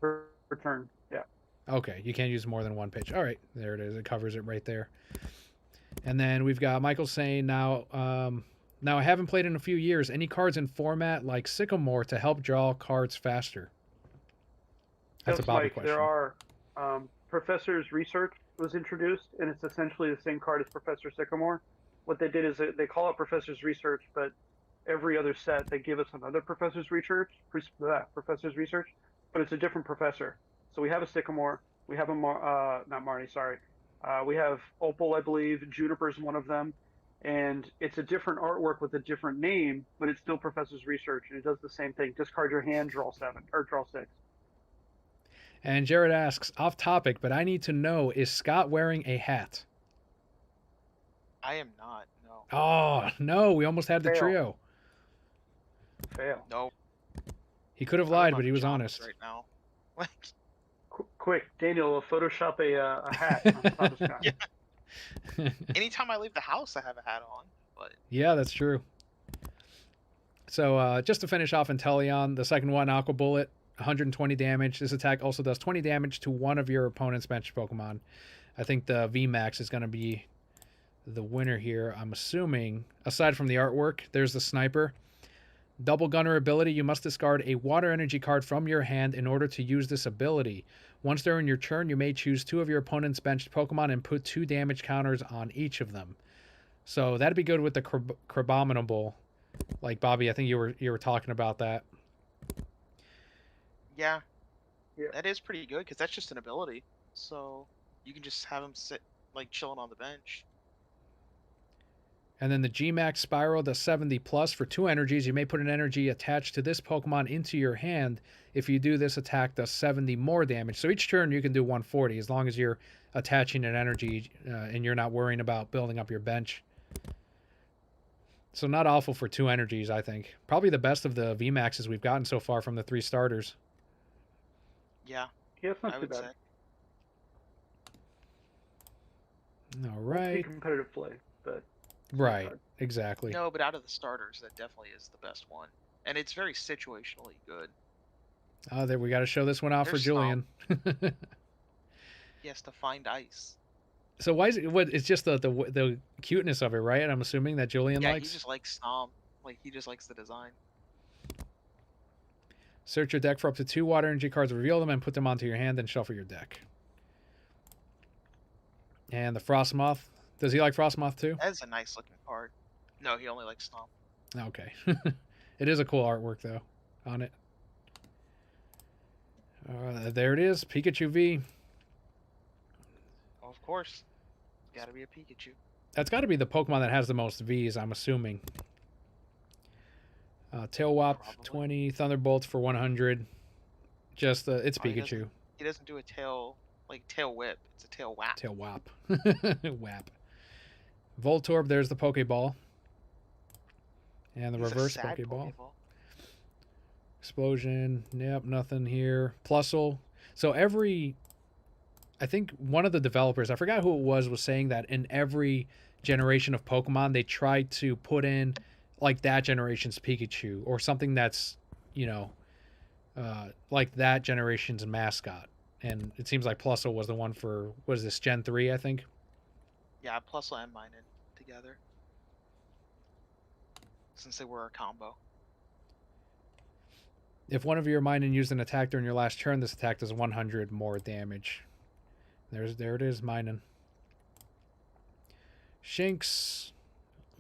Per turn. Yeah. Okay, you can't use more than 1 pitch. All right, there it is. It covers it right there. And then we've got Michael saying now I haven't played in a few years. Any cards in format like Sycamore to help draw cards faster? That's a Bobby question. There are Professor's Research was introduced, and it's essentially the same card as Professor Sycamore. What they did is they call it Professor's Research, but every other set they give us another Professor's Research, but it's a different professor. So we have a Sycamore, we have a not Marnie, sorry. We have Opal, I believe. Juniper's one of them. And it's a different artwork with a different name, but it's still Professor's Research, and it does the same thing. Discard your hand, draw 7, or draw 6. And Jared asks, off topic, but I need to know, is Scott wearing a hat? I am not, no. Oh, no, we almost had the Fail. trio. Fail. No. He could have lied, but he was honest. Right now. Quick, Daniel, Photoshop a hat on top of Scott. Yeah. Anytime I leave the house, I have a hat on. But Yeah, that's true. So just to finish off Inteleon, the second one, Aqua Bullet, 120 damage. This attack also does 20 damage to one of your opponent's bench Pokemon. I think the VMAX is going to be the winner here. I'm assuming, aside from the artwork, there's the sniper. Double Gunner ability, you must discard a water energy card from your hand in order to use this ability. Once during your turn, you may choose 2 of your opponent's benched Pokemon and put 2 damage counters on each of them. So that'd be good with the Crabominable. Like Bobby, I think you were talking about that. Yeah, Yeah. that is pretty good because that's just an ability. So you can just have him sit like chilling on the bench. And then the Gmax Spiral does 70 plus for 2 energies. You may put an energy attached to this Pokemon into your hand. If you do, this attack does 70 more damage. So each turn you can do 140 as long as you're attaching an energy and you're not worrying about building up your bench. So not awful for 2 energies, I think. Probably the best of the VMAXs we've gotten so far from the 3 starters. Yeah, Yeah, it's not I too would bad. say. All Won't take right. competitive play, but it's not Right. hard. Exactly. No, but out of the starters, that definitely is the best one, and it's very situationally good. Oh, there we got to show this one out for There's Julian. He has to find ice. So why is it? What? It's just the cuteness of it, right? I'm assuming that Julian Yeah, likes. he just likes Stomp. Like he just likes the design. Search your deck for up to 2 water energy cards, reveal them, and put them onto your hand, then shuffle your deck. And the Frostmoth. Does he like Frostmoth too? That is a nice looking card. No, he only likes Stomp. Okay. It is a cool artwork though on it. There it is, Pikachu V. Of course, gotta be a Pikachu. That's got to be the Pokemon that has the most V's, I'm assuming. Tailwhop Probably. 20, Thunderbolts for 100. Just it's Oh, Pikachu. He doesn't do a tail whip. It's a tail whap. Tailwhop. Whap. Voltorb, there's the Pokeball. And the He's a reverse sad Pokeball. Explosion. Yep, nothing here. Plusle. So I think one of the developers, I forgot who it was saying that in every generation of Pokemon, they tried to put in like that generation's Pikachu or something that's, like that generation's mascot. And it seems like Plusle was the one for, what is this, Gen 3, I think? Yeah, Plusle and Minun together. Since they were a combo. If one of your Minun used an attack during your last turn, this attack does 100 more damage. There it is, Minun. Shinx,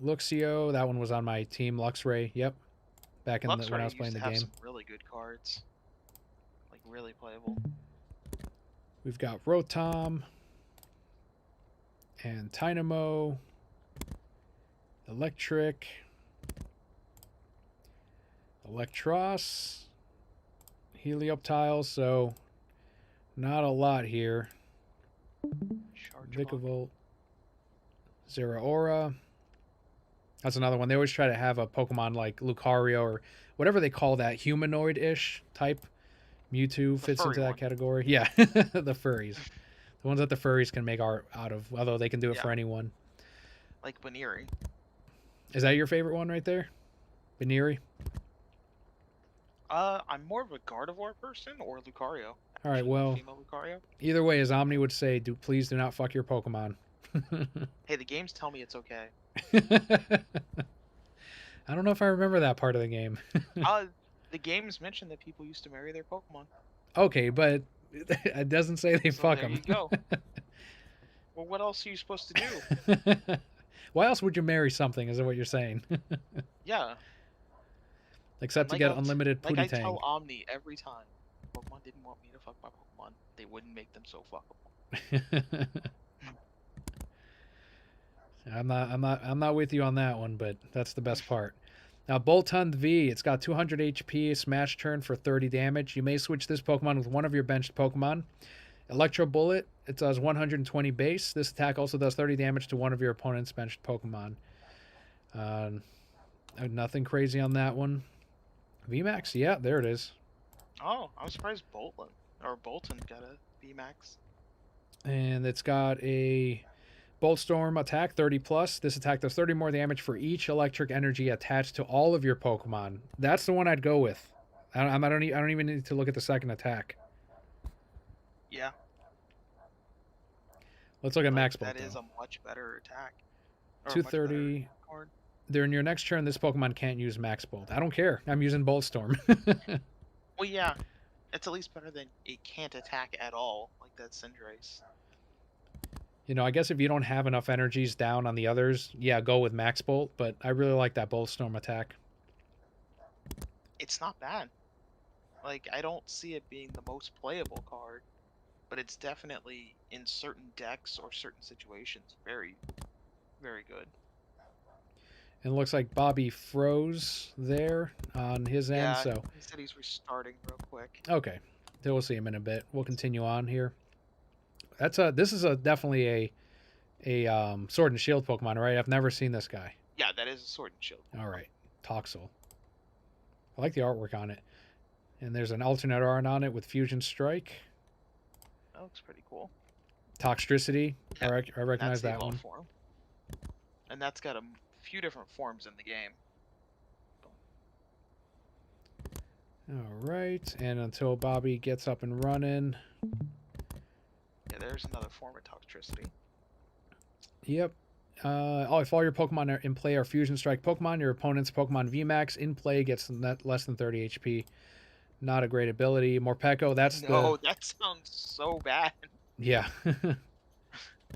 Luxio, that one was on my team. Luxray, yep. Back in when I was playing the game. Some really good cards. Like really playable. We've got Rotom and Tynamo, Electric, Electros, Helioptile, so not a lot here. Vikavolt, Zeraora. That's another one. They always try to have a Pokemon like Lucario or whatever they call that humanoid-ish type. Mewtwo fits into that category. Yeah, the furries. The ones that the furries can make art out of, although they can do it for anyone. Like Baniri. Is that your favorite one right there? Baniri? I'm more of a Gardevoir person or Lucario. All right, well, female Lucario. Either way, as Omni would say, please do not fuck your Pokemon. Hey, the games tell me it's okay. I don't know if I remember that part of the game. The games mention that people used to marry their Pokemon. Okay, but it doesn't say they fuck them. There you go. Well, what else are you supposed to do? Why else would you marry something? Is that what you're saying? Yeah. Except to get unlimited Pootie Like I Tang. tell Omni every time, Pokemon didn't want me to fuck my Pokemon. They wouldn't make them so fuckable. I'm not with you on that one, but that's the best part. Now, Boltund V, it's got 200 HP, smash turn for 30 damage. You may switch this Pokemon with one of your benched Pokemon. Electro Bullet, it does 120 base. This attack also does 30 damage to one of your opponent's benched Pokemon. Nothing crazy on that one. VMAX, yeah, there it is. Oh, I'm surprised Bolton got a VMAX. And it's got a Bolt Storm attack, 30 plus. This attack does 30 more damage for each electric energy attached to all of your Pokemon. That's the one I'd go with. I don't even need to look at the second attack. Yeah. Let's look at Max Bolt. That is a much better attack. 230. During your next turn, this Pokemon can't use Max Bolt. I don't care. I'm using Bolt Storm. Well, yeah, it's at least better than it can't attack at all, like that Cinderace. You know, I guess if you don't have enough energies down on the others, yeah, go with Max Bolt. But I really like that Bolt Storm attack. It's not bad. Like, I don't see it being the most playable card, but it's definitely in certain decks or certain situations very, very good. And it looks like Bobby froze there on his end. Yeah, So he said he's restarting real quick. okay, then we'll see him in a bit. We'll continue on here. This is definitely a Sword and Shield Pokemon, right? I've never seen this guy. Yeah, that is a Sword and Shield. All right, Toxel. I like the artwork on it. And there's an alternate art on it with Fusion Strike. That looks pretty cool. Toxtricity. Yeah, I recognize That's the that evolved one. form. And that's got a few different forms in the game. All right, and until Bobby gets up and running. Yeah, there's another form of Toxtricity. Yep. If all your Pokemon are in play are Fusion Strike Pokemon, your opponent's Pokemon VMAX in play gets less than 30 HP. Not a great ability. Morpeko, that's No, that sounds so bad. Yeah.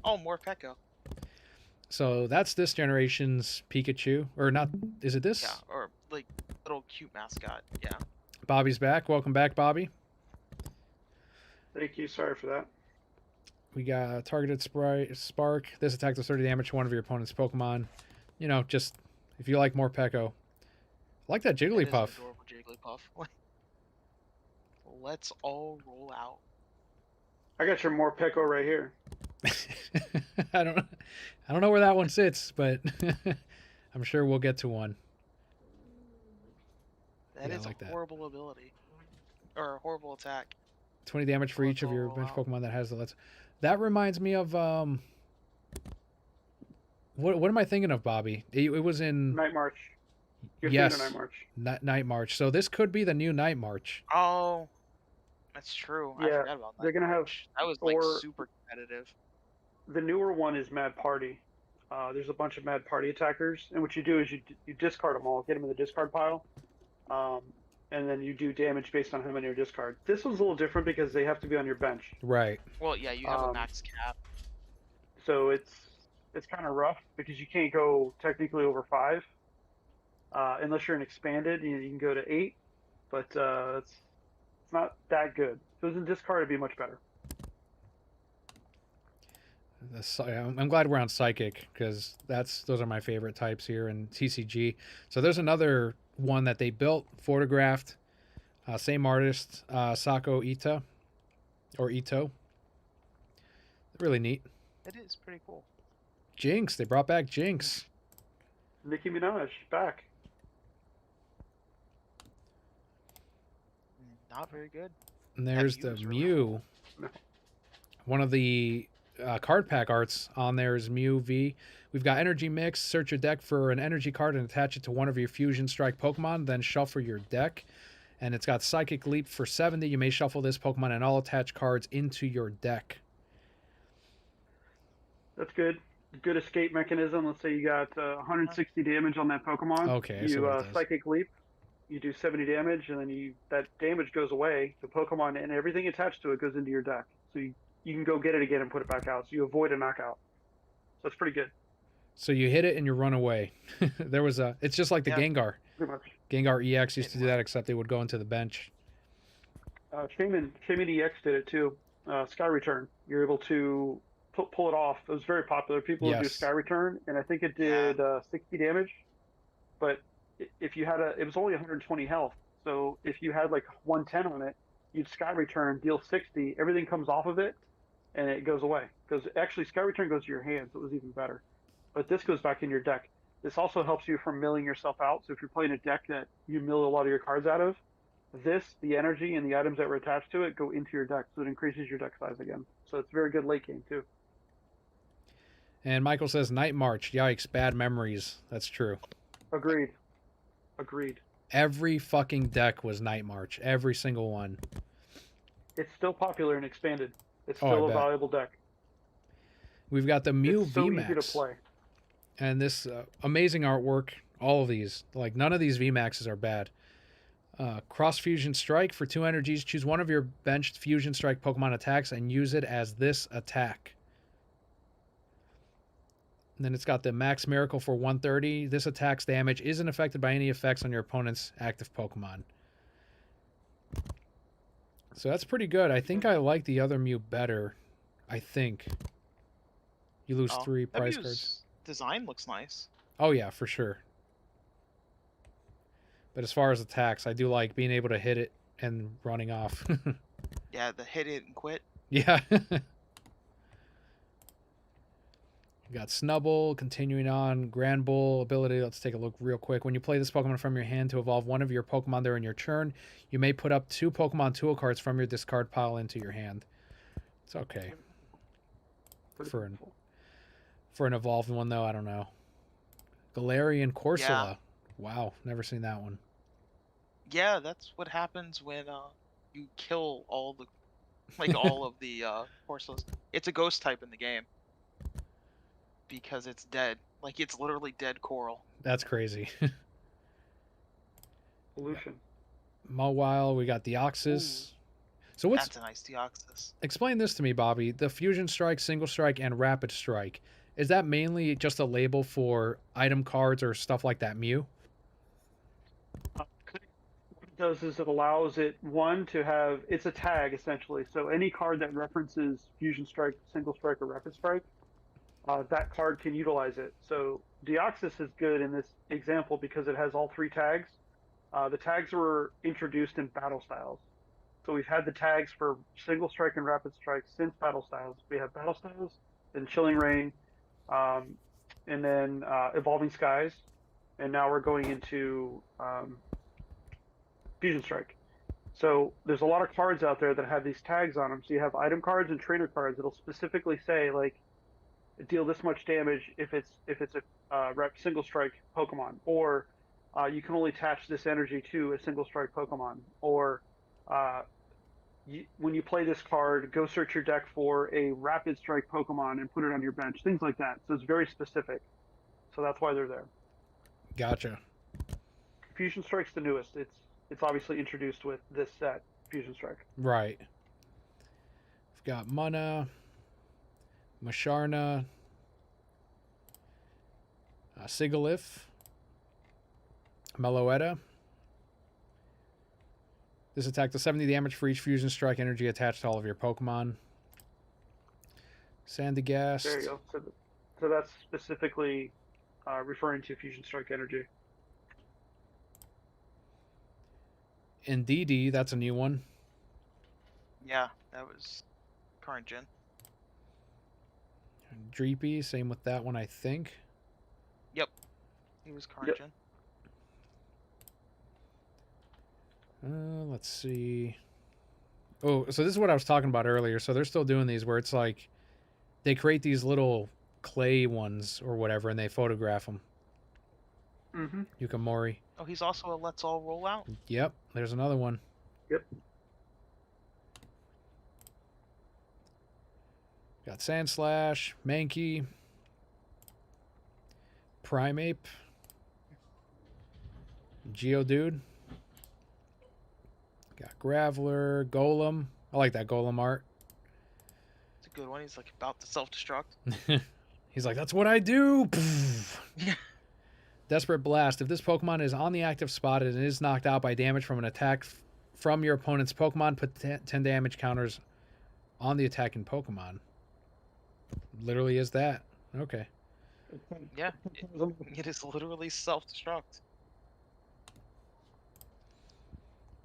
Oh, Morpeko. So that's this generation's Pikachu. Or not, is it this? Yeah, or like little cute mascot. Yeah. Bobby's back. Welcome back, Bobby. Thank you. Sorry for that. We got targeted Spark. This attack does 30 damage to one of your opponent's Pokemon. You know, just if you like Morpeko. I like that That is Jigglypuff. an adorable Jigglypuff. Let's all roll out. I got your Morpeko right here. I don't know where that one sits, but I'm sure we'll get to one. That Yeah, I is like a that. horrible ability. Or a horrible attack. 20 damage for each of your bench Pokemon that has the let's. That reminds me of what am I thinking of, Bobby? It was in Night March. You're yes, thinking of Night March. Night March. So this could be the new Night March. Oh, that's true. I Yeah, forgot about that. they're gonna have- That was like or- super competitive. The newer one is Mad Party. There's a bunch of Mad Party attackers, and what you do is you discard them all, get them in the discard pile, and then you do damage based on how many are discard. This one's a little different because they have to be on your bench, Right. Well, yeah, you have a max cap. so it's kind of rough because you can't go technically over 5, unless you're an expanded. You can go to 8, but it's not that good. If it was in discard, it'd be much better. I'm glad we're on Psychic because those are my favorite types here in TCG. So there's another one that they built, photographed, same artist, Sako Ita, or Ito. Really neat. It is pretty cool. Jinx, they brought back Jinx. Nicki Minaj back. Not very good. And there's Mew the is really Mew. No. One of the card pack arts on there is Mew V. We've got Energy Mix. Search your deck for an energy card and attach it to one of your Fusion Strike Pokemon. Then shuffle your deck. And it's got Psychic Leap for 70. You may shuffle this Pokemon and all attached cards into your deck. That's good. Good escape mechanism. Let's say you got 160 damage on that Pokemon. Okay, I see You what it does. Psychic Leap. You do 70 damage, and then that damage goes away. The Pokemon and everything attached to it goes into your deck. So you can go get it again and put it back out. So you avoid a knockout. So it's pretty good. So you hit it and you run away. It's just like the Yeah. Gengar. Pretty much. Gengar EX used to do that, except they would go into the bench. Shaman EX did it too. Sky Return. You're able to pull it off. It was very popular. People would do Yes. Sky Return, and I think it did 60 damage. But if you had it was only 120 health. So if you had like 110 on it, you'd Sky Return, deal 60. Everything comes off of it, and it goes away. Because actually, Sky Return goes to your hands. So it was even better. But this goes back in your deck. This also helps you from milling yourself out. So if you're playing a deck that you mill a lot of your cards out of, the energy and the items that were attached to it go into your deck, so it increases your deck size again. So it's very good late game too. And Michael says, Night March. Yikes, bad memories. That's true. Agreed. Every fucking deck was Night March. Every single one. It's still popular and expanded. It's Oh, I still a bet. valuable deck. We've got the Mew It's so VMAX. easy to play. And this amazing artwork. All of these. Like, none of these VMAXs are bad. Cross Fusion Strike for 2 energies. Choose one of your benched Fusion Strike Pokemon attacks and use it as this attack. And then it's got the Max Miracle for 130. This attack's damage isn't affected by any effects on your opponent's active Pokemon. So that's pretty good. I think I like the other Mew better. I think. You lose 3 that prize Mew's cards. design looks nice. Oh, yeah, for sure. But as far as attacks, I do like being able to hit it and running off. Yeah, the hit it and quit. Yeah. You got Snubble, continuing on, Grand Bull ability. Let's take a look real quick. When you play this Pokemon from your hand to evolve one of your Pokemon during your turn, you may put up 2 Pokemon tool cards from your discard pile into your hand. It's okay. For an evolved one, though, I don't know. Galarian Corsola. Yeah. Wow, never seen that one. Yeah, that's what happens when you kill all the all of the Corsolas. It's a ghost type in the game. Because it's dead. Like, it's literally dead coral. That's crazy. Pollution. Mawile, we got Deoxys. So what's... That's a nice Deoxys. Explain this to me, Bobby. The Fusion Strike, Single Strike, and Rapid Strike. Is that mainly just a label for item cards or stuff like that Mew? What it does is it allows it, one, to have, it's a tag essentially. So any card that references Fusion Strike, Single Strike, or Rapid Strike, that card can utilize it. So Deoxys is good in this example because it has all 3 tags. The tags were introduced in Battle Styles. So we've had the tags for Single Strike and Rapid Strike since Battle Styles. We have Battle Styles, then Chilling Reign, and then Evolving Skies, and now we're going into Fusion Strike. So there's a lot of cards out there that have these tags on them. So you have item cards and trainer cards. It'll specifically say, like, deal this much damage if it's a Single Strike Pokemon, or you can only attach this energy to a Single Strike Pokemon, or when you play this card, go search your deck for a Rapid Strike Pokemon and put it on your bench, things like that. So it's very specific. So that's why they're there. Gotcha. Fusion Strike's the newest. It's obviously introduced with this set, Fusion Strike. Right. We've got Munna, Masharna, Sigalith, Meloetta. This attack does 70 damage for each Fusion Strike energy attached to all of your Pokemon. Sandygast. There you go. So that's specifically referring to Fusion Strike energy. Indeedee, that's a new one. Yeah, that was current gen. Dreepy, same with that one, I think. Yep. He was current Yep. gen. Let's see. Oh, so this is what I was talking about earlier. So they're still doing these where it's like they create these little clay ones or whatever and they photograph them. Mm-hmm. Yukimori. Oh, he's also a Let's All Roll Out. Yep, there's another one. Yep. Got Sandslash, Mankey, Primeape, Geodude. Got Graveler, Golem. I like that Golem art. It's a good one. He's like about to self-destruct. He's like, that's what I do. Yeah. Desperate Blast. If this Pokemon is on the active spot and is knocked out by damage from an attack from your opponent's Pokemon, put 10 damage counters on the attacking Pokemon. Literally is that. Okay. Yeah. It is literally self-destruct.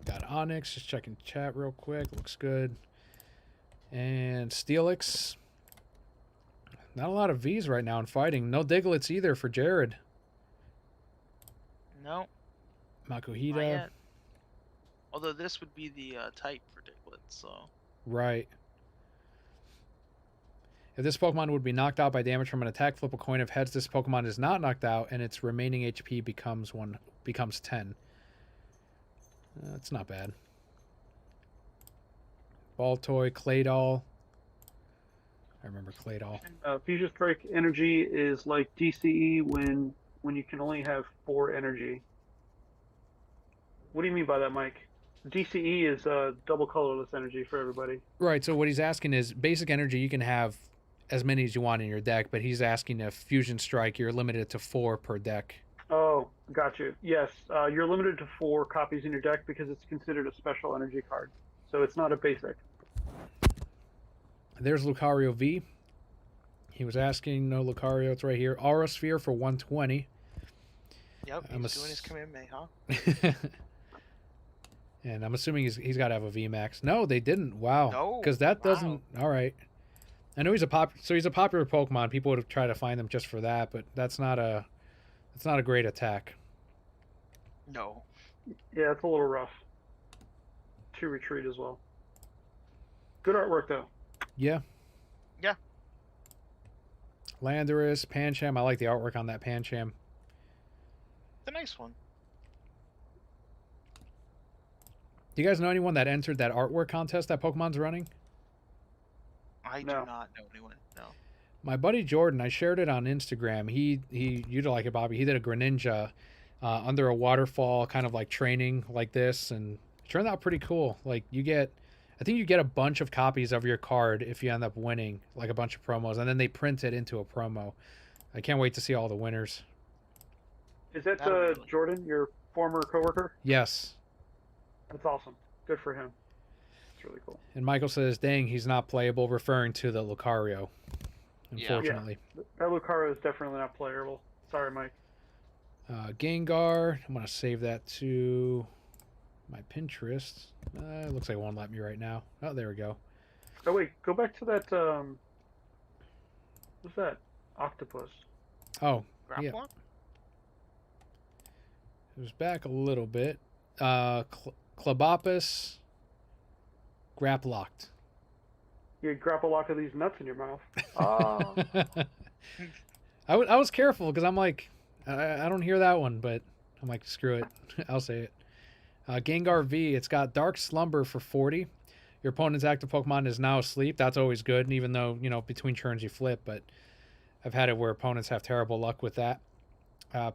Got Onyx. Just checking chat real quick. Looks good. And Steelix. Not a lot of V's right now in fighting. No Diglets either for Jared. No. Not Makuhita. yet. Although this would be the type for Diglett, so. Right. If this Pokemon would be knocked out by damage from an attack, flip a coin. If heads, this Pokemon is not knocked out, and its remaining HP becomes 10. That's not bad. Baltoy, Claydol. I remember Claydol. Fusion Strike energy is like DCE when when you can only have 4 energy. What do you mean by that, Mike? DCE is double colorless energy for everybody. Right. So what he's asking is basic energy. You can have as many as you want in your deck, but he's asking if Fusion Strike you're limited to 4 per deck. Oh, got you. Yes, you're limited to 4 copies in your deck because it's considered a special energy card. So it's not a basic. There's Lucario V. He was asking, no Lucario, it's right here. Aura Sphere for 120. Yep, I'm he's a doing his s- Kamehameha, huh? And I'm assuming he's got to have a VMAX. No, they didn't. Wow. No, Because that wow. doesn't. All right. I know he's a popular Pokemon. People would have tried to find him just for that, but that's not a great attack. No. Yeah, it's a little rough. To retreat as well. Good artwork though. Yeah. Yeah. Landorus, Pancham. I like the artwork on that Pancham. It's a nice one. Do you guys know anyone that entered that artwork contest that Pokemon's running? I No. do not know anyone. No. My buddy Jordan, I shared it on Instagram. You'd like it, Bobby. He did a Greninja under a waterfall, kind of like training like this, and it turned out pretty cool. Like I think you get a bunch of copies of your card if you end up winning, like a bunch of promos, and then they print it into a promo. I can't wait to see all the winners. Is that Really. Jordan, your former coworker? Yes. That's awesome. Good for him. It's really cool. And Michael says, "Dang, he's not playable," referring to the Lucario. Yeah. Unfortunately. That Lucario is definitely not playable. Sorry, Mike. Gengar. I'm gonna save that to my Pinterest. Looks like it won't let me right now. Oh, there we go. Oh wait, go back to that. What's that? Octopus. Oh, Grapple? Yeah. it was back a little bit. Clebopus. Grapplocked. You grapple lock of these nuts in your mouth. Ah. I was careful because I'm like, I don't hear that one, but I'm like, screw it. I'll say it. Gengar V, it's got Dark Slumber for 40. Your opponent's active Pokemon is now asleep. That's always good, and even though, between turns you flip, but I've had it where opponents have terrible luck with that.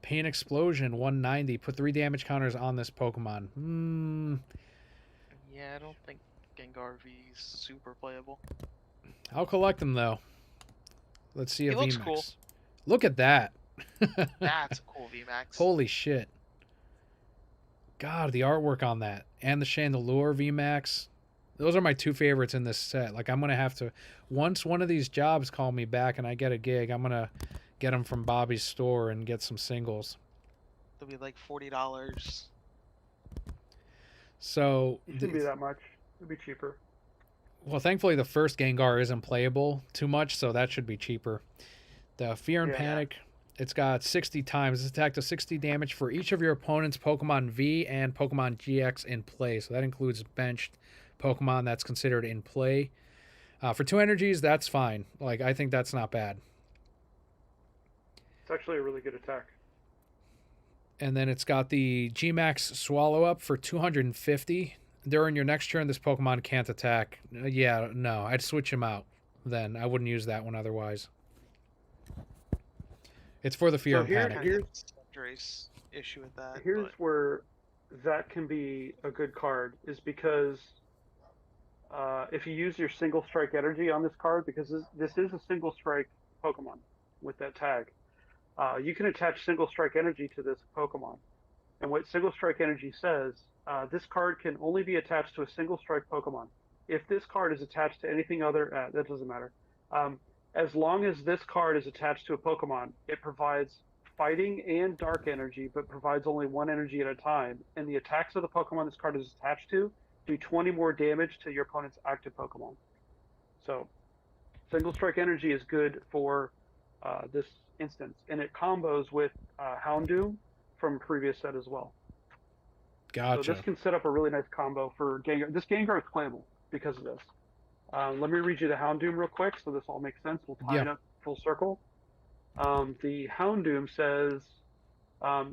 Pain Explosion, 190. Put 3 damage counters on this Pokemon. Yeah, I don't think Gengar V is super playable. I'll collect them, though. Let's see He a looks VMAX. cool. Look at that. That's a cool VMAX. Holy shit. God, the artwork on that. And the Chandelure VMAX. Those are my 2 favorites in this set. Like, I'm going to have to... Once one of these jobs call me back and I get a gig, I'm going to get them from Bobby's store and get some singles. They'll be like $40. It So... shouldn't be that much. It'd be cheaper. Well, thankfully, the first Gengar isn't playable too much, so that should be cheaper. The Fear and Yeah. Panic, it's got 60 times. It's attack to 60 damage for each of your opponent's Pokemon V and Pokemon GX in play. So that includes benched Pokemon that's considered in play. For 2 energies, that's fine. Like, I think that's not bad. It's actually a really good attack. And then it's got the Gmax Swallow Up for 250. During your next turn, this Pokemon can't attack. Yeah, no, I'd switch him out. Then I wouldn't use that one otherwise. It's for the Fear and here- Panic. here's- Dre's issue with that. Here's but where that can be a good card, is because if you use your single strike energy on this card, because this is a single strike Pokemon with that tag, you can attach single strike energy to this Pokemon. And what single strike energy says, this card can only be attached to a single strike Pokemon. If this card is attached to anything other, that doesn't matter. As long as this card is attached to a Pokemon, it provides fighting and dark energy, but provides only 1 energy at a time. And the attacks of the Pokemon this card is attached to do 20 more damage to your opponent's active Pokemon. So, single strike energy is good for this instance, and it combos with Houndoom from previous set as well. Gotcha. So this can set up a really nice combo for Gengar. This Gengar is playable because of this. Let me read you the Houndoom real quick so this all makes sense. We'll tie it up full circle. The Houndoom says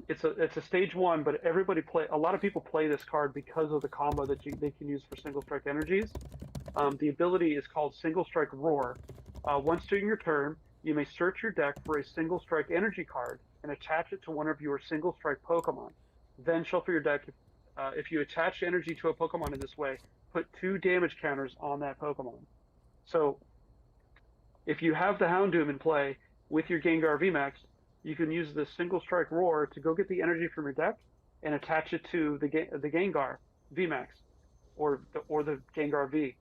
it's a stage 1, but a lot of people play this card because of the combo that they can use for single strike energies. The ability is called Single Strike Roar. Once during your turn, you may search your deck for a single strike energy card and attach it to one of your single strike Pokemon. Then shuffle your deck. If you attach energy to a Pokemon in this way, put 2 damage counters on that Pokemon. So if you have the Houndoom in play with your Gengar VMAX, you can use the single strike roar to go get the energy from your deck and attach it to the Gengar VMAX or the Gengar V.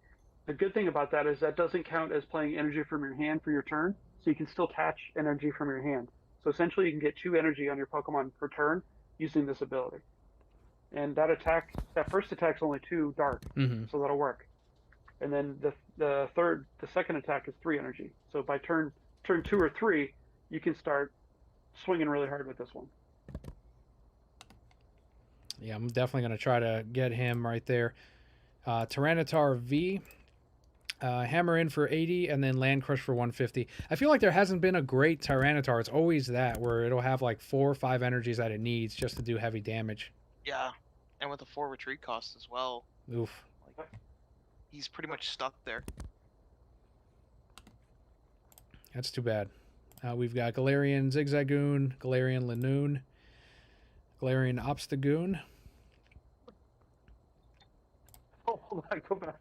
The good thing about that is that doesn't count as playing energy from your hand for your turn, so you can still attach energy from your hand. So essentially, you can get 2 energy on your Pokemon per turn using this ability. And that first attack's only 2 dark, so that'll work. And then the second attack is 3 energy. So by turn 2 or 3, you can start swinging really hard with this one. Yeah, I'm definitely going to try to get him right there. Tyranitar V, Hammer in for 80, and then Land Crush for 150. I feel like there hasn't been a great Tyranitar. It's always that, where it'll have like 4 or 5 energies that it needs just to do heavy damage. Yeah, and with the 4 retreat cost as well. Oof. Like, he's pretty much stuck there. That's too bad. We've got Galarian Zigzagoon, Galarian Lanoon, Galarian Obstagoon. Oh, hold on, go back.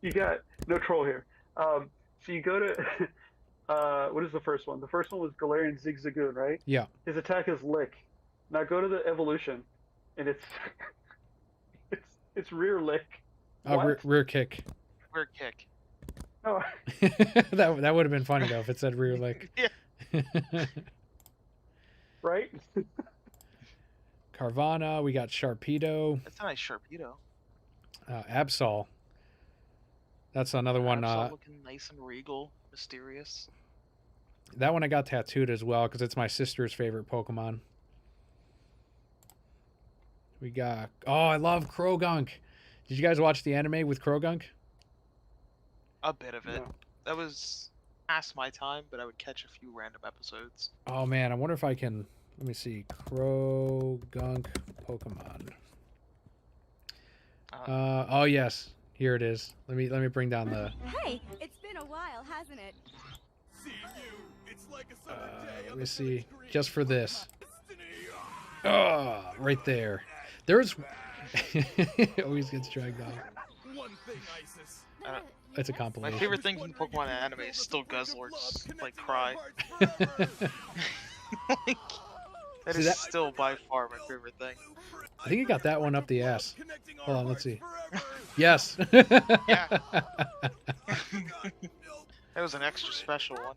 You got no troll here. So you go to what is the first one? The first one was Galarian Zigzagoon, right? Yeah. His attack is Lick. Now go to the evolution, and it's it's rear Lick. Rear kick. Rear kick. No. that would have been funny though if it said rear lick. Yeah. Right? Carvana, we got Sharpedo. That's a nice Sharpedo. Absol. That's another one. Absol looking nice and regal, mysterious. That one I got tattooed as well because it's my sister's favorite Pokemon. We got... Oh, I love Krogunk. Did you guys watch the anime with Krogunk? A bit of it. No. That was past my time, but I would catch a few random episodes. Oh man, I wonder if I can. Let me see. Krogunk Pokemon. Oh yes, here it is. Let me bring down the. Hey, it's been a while, hasn't it? Let me see. Just for this. Oh, right there. There's. Always gets dragged off. It's a compilation. My favorite thing from the Pokemon anime is still Guzzler's like cry. Like, that is still by far my favorite thing. I think you got that one up the ass. Hold on, let's see. Yes. Yeah. That was an extra special one.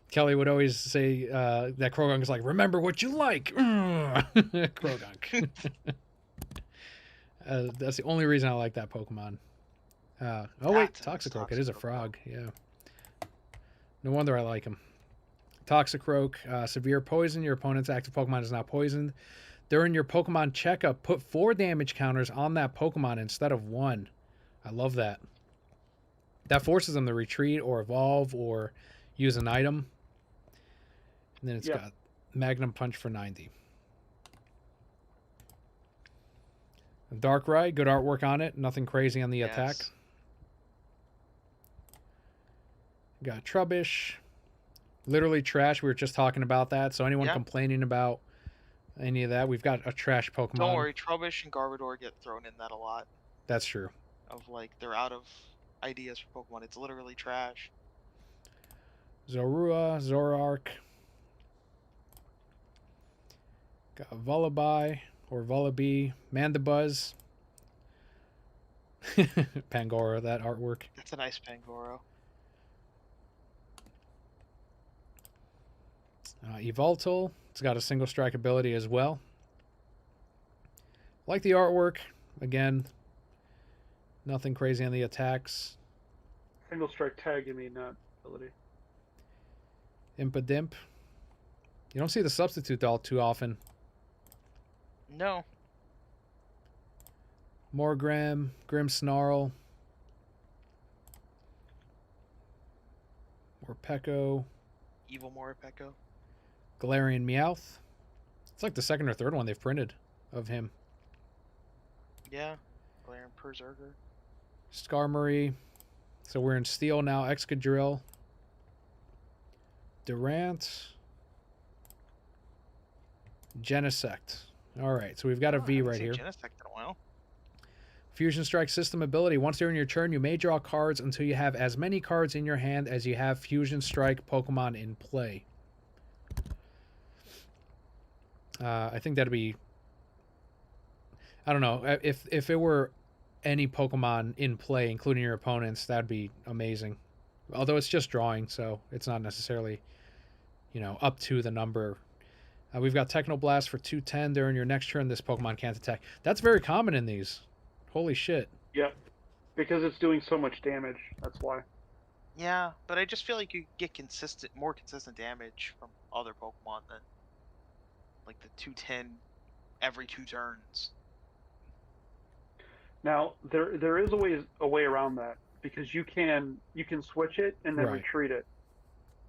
Kelly would always say that Krogunk is like, remember what you like. Krogunk. That's the only reason I like that Pokemon. Oh wait, Toxicroak. It is a frog. Yeah. No wonder I like him. Toxicroak. Severe poison. Your opponent's active Pokemon is now poisoned. During your Pokemon checkup, put 4 damage counters on that Pokemon instead of 1. I love that. That forces them to retreat or evolve or use an item. And then it's got Magnum Punch for 90. Darkrai, good artwork on it. Nothing crazy on the attack. Got Trubbish. Literally trash. We were just talking about that. So anyone complaining about any of that, we've got a trash Pokemon. Don't worry, Trubbish and Garbodor get thrown in that a lot. That's true. Of like, they're out of ideas for Pokemon. It's literally trash. Zorua, Zoroark. Got Vullaby or Vullaby, Mandibuzz. Pangoro, that artwork. That's a nice Pangoro. Evoltal. It's got a single strike ability as well. Like the artwork. Again, nothing crazy on the attacks. Single strike tag, you mean, not ability. Impadimp. You don't see the substitute all too often. No. Morgrem, Grimmsnarl. Morpeko. Evil Morpeko. Galarian Meowth. It's like the second or third one they've printed of him. Yeah. Galarian Berserker. Skarmory. So we're in Steel now. Excadrill. Durant. Genesect. All right, so we've got a Oh, I V haven't right seen here. Genesect in a while. Fusion Strike system ability. Once during your turn, you may draw cards until you have as many cards in your hand as you have Fusion Strike Pokemon in play. I think that'd be... I don't know. If it were any Pokemon in play, including your opponents, that'd be amazing. Although it's just drawing, so it's not necessarily, up to the number. We've got Technoblast for 210. During your next turn, this Pokemon can't attack. That's very common in these. Holy shit. Yep. Because it's doing so much damage. That's why. Yeah, but I just feel like you get more consistent damage from other Pokemon than like the 210 every 2 turns. Now there is a way around that because you can switch it and then Right. retreat it.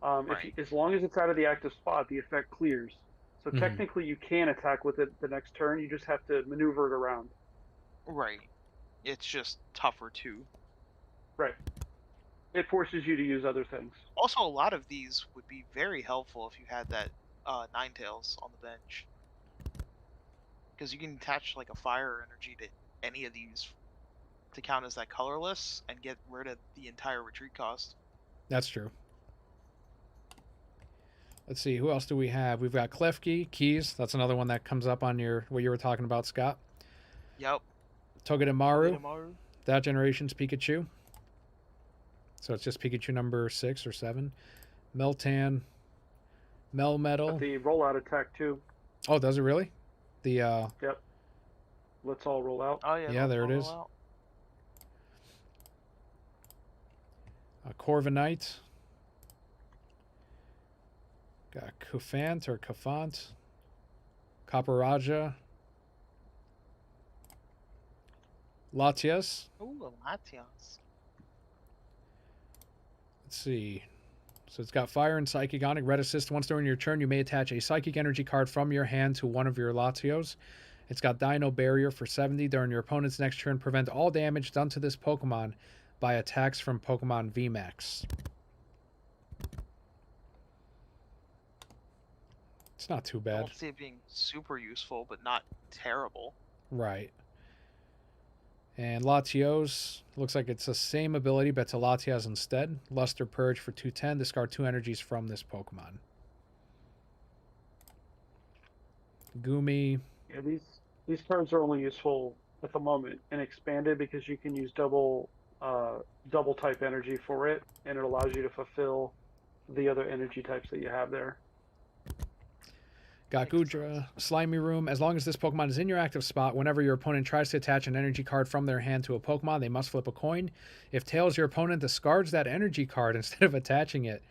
Right. As long as it's out of the active spot, the effect clears. So Mhm. technically, you can attack with it the next turn. You just have to maneuver it around. Right. It's just tougher too. Right. It forces you to use other things. Also, a lot of these would be very helpful if you had that Ninetales on the bench, because you can attach like a fire energy to any of these to count as that colorless and get rid of the entire retreat cost. That's true. Let's see, who else do we have? We've got Klefki, Keys. That's another one that comes up on what you were talking about, Scott. Yep. Togedemaru, Togedemaru. that generation's Pikachu. So it's just Pikachu number 6 or 7. Meltan, But Melmetal. the rollout attack too. Oh, does it really? The Yep. Let's all roll out. Oh yeah. Yeah, there it is. Corviknight. Got Kufant or Kafant. Caparaja. Latias. Ooh, Latias. Let's see. So it's got Fire and Psychic on it. Red Assist. Once during your turn, you may attach a Psychic Energy card from your hand to one of your Latios. It's got Dino Barrier for 70. During your opponent's next turn, prevent all damage done to this Pokemon by attacks from Pokemon VMAX. It's not too I bad. don't see it being super useful, but not terrible. Right. And Latios, looks like it's the same ability, but to Latias instead. Luster Purge for 210. Discard 2 energies from this Pokemon. Gumi. Yeah, these cards are only useful at the moment and expanded because you can use double type energy for it, and it allows you to fulfill the other energy types that you have there. Got Gudra, Slimy Room. As long as this Pokemon is in your active spot, whenever your opponent tries to attach an energy card from their hand to a Pokemon, they must flip a coin. If tails, your opponent discards that energy card instead of attaching it.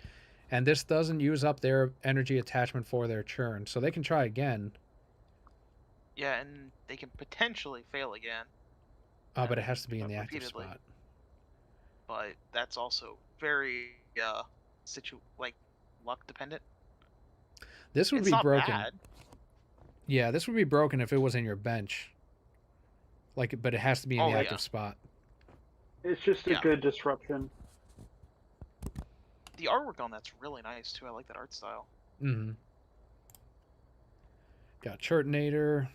And this doesn't use up their energy attachment for their turn. So they can try again. Yeah, and they can potentially fail again. But it has to be in the active repeatedly. spot. But that's also very luck dependent. This would It's be not broken. bad. Yeah, this would be broken if it was in your bench. But it has to be in the active spot. It's just a good disruption. The artwork on that's really nice too. I like that art style. Mm-hmm. Got Churtonator.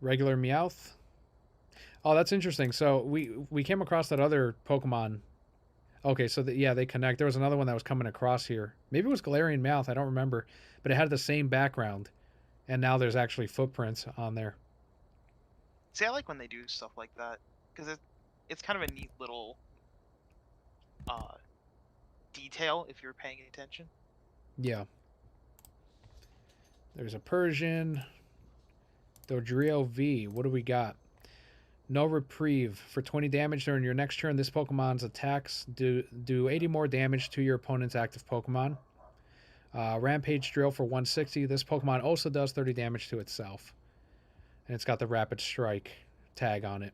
Regular Meowth. Oh, that's interesting. So we came across that other Pokemon. Okay, so they connect. There was another one that was coming across here. Maybe it was Galarian Meowth. I don't remember. But it had the same background. And now there's actually footprints on there. See, I like when they do stuff like that because it's kind of a neat little detail if you're paying attention. Yeah. There's a Persian. Dodrio V. What do we got? No reprieve. For 20 damage during your next turn, this Pokemon's attacks do 80 more damage to your opponent's active Pokemon. Rampage Drill for 160. This Pokemon also does 30 damage to itself. And it's got the Rapid Strike tag on it.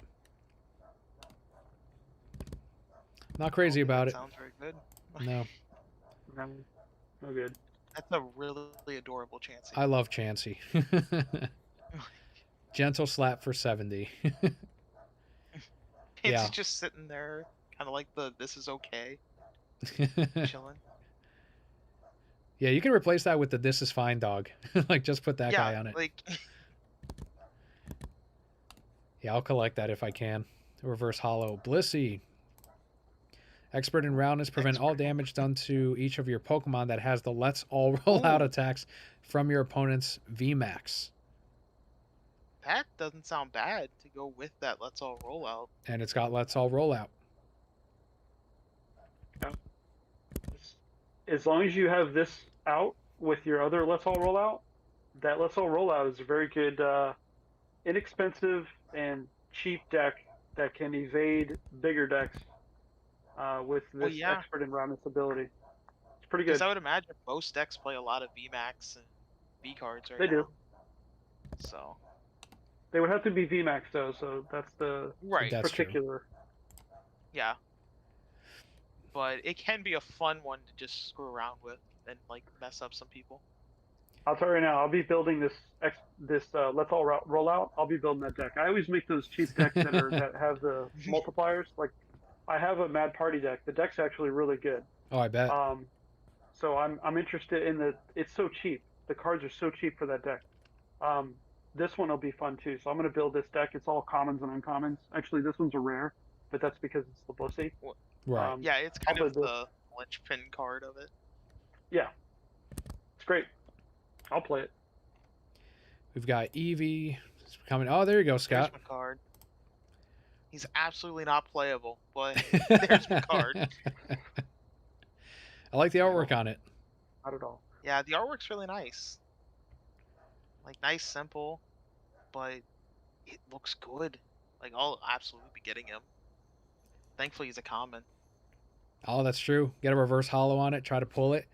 Not crazy about it. Sounds very good. No. No good. That's a really adorable Chansey. I love Chansey. Gentle Slap for 70. It's just sitting there, kind of like this is okay, chilling. Yeah, you can replace that with the "This is fine" dog. Like, just put that guy on it. Like Yeah, I'll collect that if I can. Reverse Hollow. Blissey. Expert in roundness. Prevent all Expert. damage done to each of your Pokemon that has the Let's All Roll Out Ooh. attacks from your opponent's VMAX. that doesn't sound bad to go with that. Let's all roll out. And it's got Let's All Roll Out. As long as you have this out with your other Let's All Roll Out, that Let's All Roll Out is a very good, inexpensive and cheap deck that can evade bigger decks with Well, this yeah. expert in roundness ability. It's pretty Because good. I would imagine most decks play a lot of VMAX and V cards right They now. do. So They would have to be VMAX though, so that's the right. That's true. particular. Yeah. But it can be a fun one to just screw around with and like mess up some people. I'll tell you right now, I'll be building this Let's All Roll Out. I'll be building that deck. I always make those cheap decks that have the multipliers. Like, I have a Mad Party deck. The deck's actually really good. Oh, I bet. So I'm interested in the. It's so cheap. The cards are so cheap for that deck. This one will be fun too. So I'm gonna build this deck. It's all commons and uncommons. Actually, this one's a rare, but that's because it's the Blissey. Right. Yeah, it's kind I'll of build the linchpin card of it. Yeah, it's great. I'll play it. We've got Eevee. It's coming. Oh, there you go, There's Scott. my card. He's absolutely not playable, but there's my card. I like the artwork on it. Not at all. Yeah, the artwork's really nice. Like, nice, simple, but it looks good. Like, I'll absolutely be getting him. Thankfully, he's a common. Oh, that's true. Get a reverse hollow on it. Try to pull it.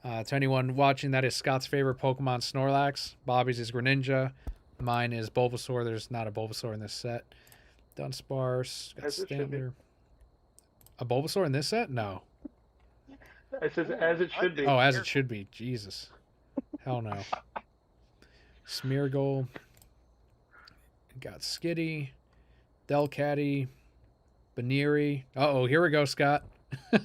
To anyone watching, that is Scott's favorite Pokemon, Snorlax. Bobby's is Greninja. Mine is Bulbasaur. There's not a Bulbasaur in this set. Dunsparce. Got As it should be. Standard. A Bulbasaur in this set? No. It says as it should be. Oh, as it should be. Jesus. Hell no. Smeargle. Got Skitty. Delcatty. Baneri. Uh-oh, here we go, Scott. Oh,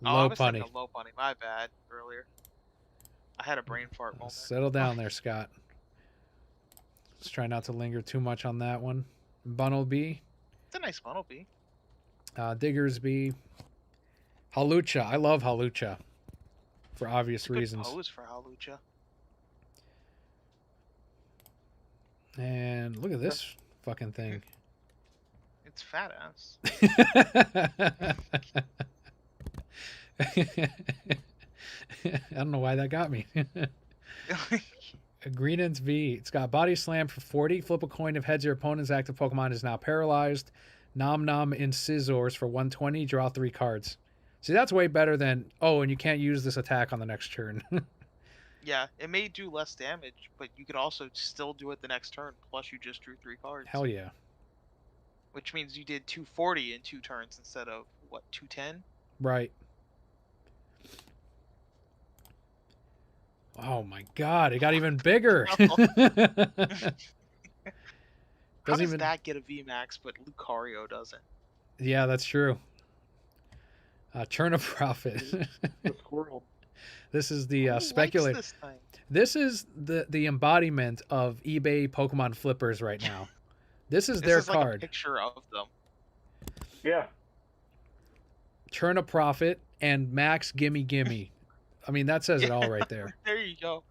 I Low was punny. thinking of low punny. My bad earlier. I had a brain fart moment. Settle down there, Scott. Let's try not to linger too much on that one. Bunnelby. It's a nice Bunnelby. Diggersby. Halucha. I love Halucha. For obvious It's a good reasons. pose for Halucha. And look at this fucking thing. It's fat ass. I don't know why that got me. A Greenance V. It's got Body Slam for 40. Flip a coin if heads your opponent's active Pokemon is now paralyzed. Nom Nom and Scissors for 120. Draw 3 cards. See, that's way better than, oh, and you can't use this attack on the next turn. Yeah, it may do less damage, but you could also still do it the next turn, plus you just drew 3 cards. Hell yeah. Which means you did 240 in 2 turns instead of, what, 210? Right. Oh my god, it got even bigger. How does even... that get a VMAX, but Lucario doesn't? Yeah, that's true. Churn of Profit. The squirrel. This is the Who speculator. likes this thing? This is the embodiment of eBay Pokemon flippers right now. This is their This is like card. a picture of them. Yeah. Churn of Profit and Max Gimme Gimme. I mean, that says it all right there. There you go.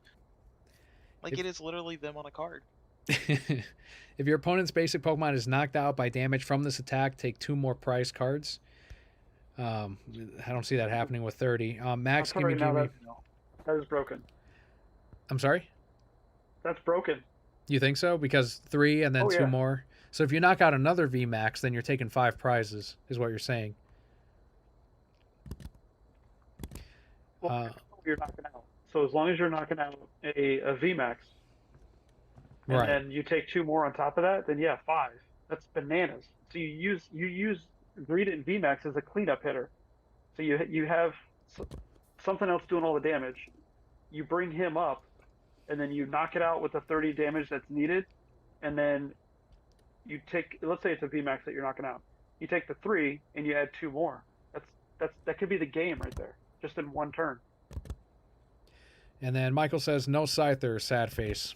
Like, If- it is literally them on a card. If your opponent's basic Pokemon is knocked out by damage from this attack, take 2 more prize cards. I don't see that happening with 30. Max I'll tell you Gimme right now, Gimme. that is broken. I'm sorry? That's broken. You think so? Because 3 and then Oh, 2 yeah. more. So if you knock out another VMAX, then you're taking 5 prizes, is what you're saying. Well, that's what you're knocking out. So as long as you're knocking out a VMAX, and Right. then you take 2 more on top of that, then yeah, 5. That's bananas. So you use Greed and VMAX as a cleanup hitter. So you have something else doing all the damage. You bring him up, and then you knock it out with the 30 damage that's needed, and then you take, let's say it's a VMAX that you're knocking out. You take the 3 and you add 2 more. That could be the game right there. just in one turn. And then Michael says, no Scyther, sad face.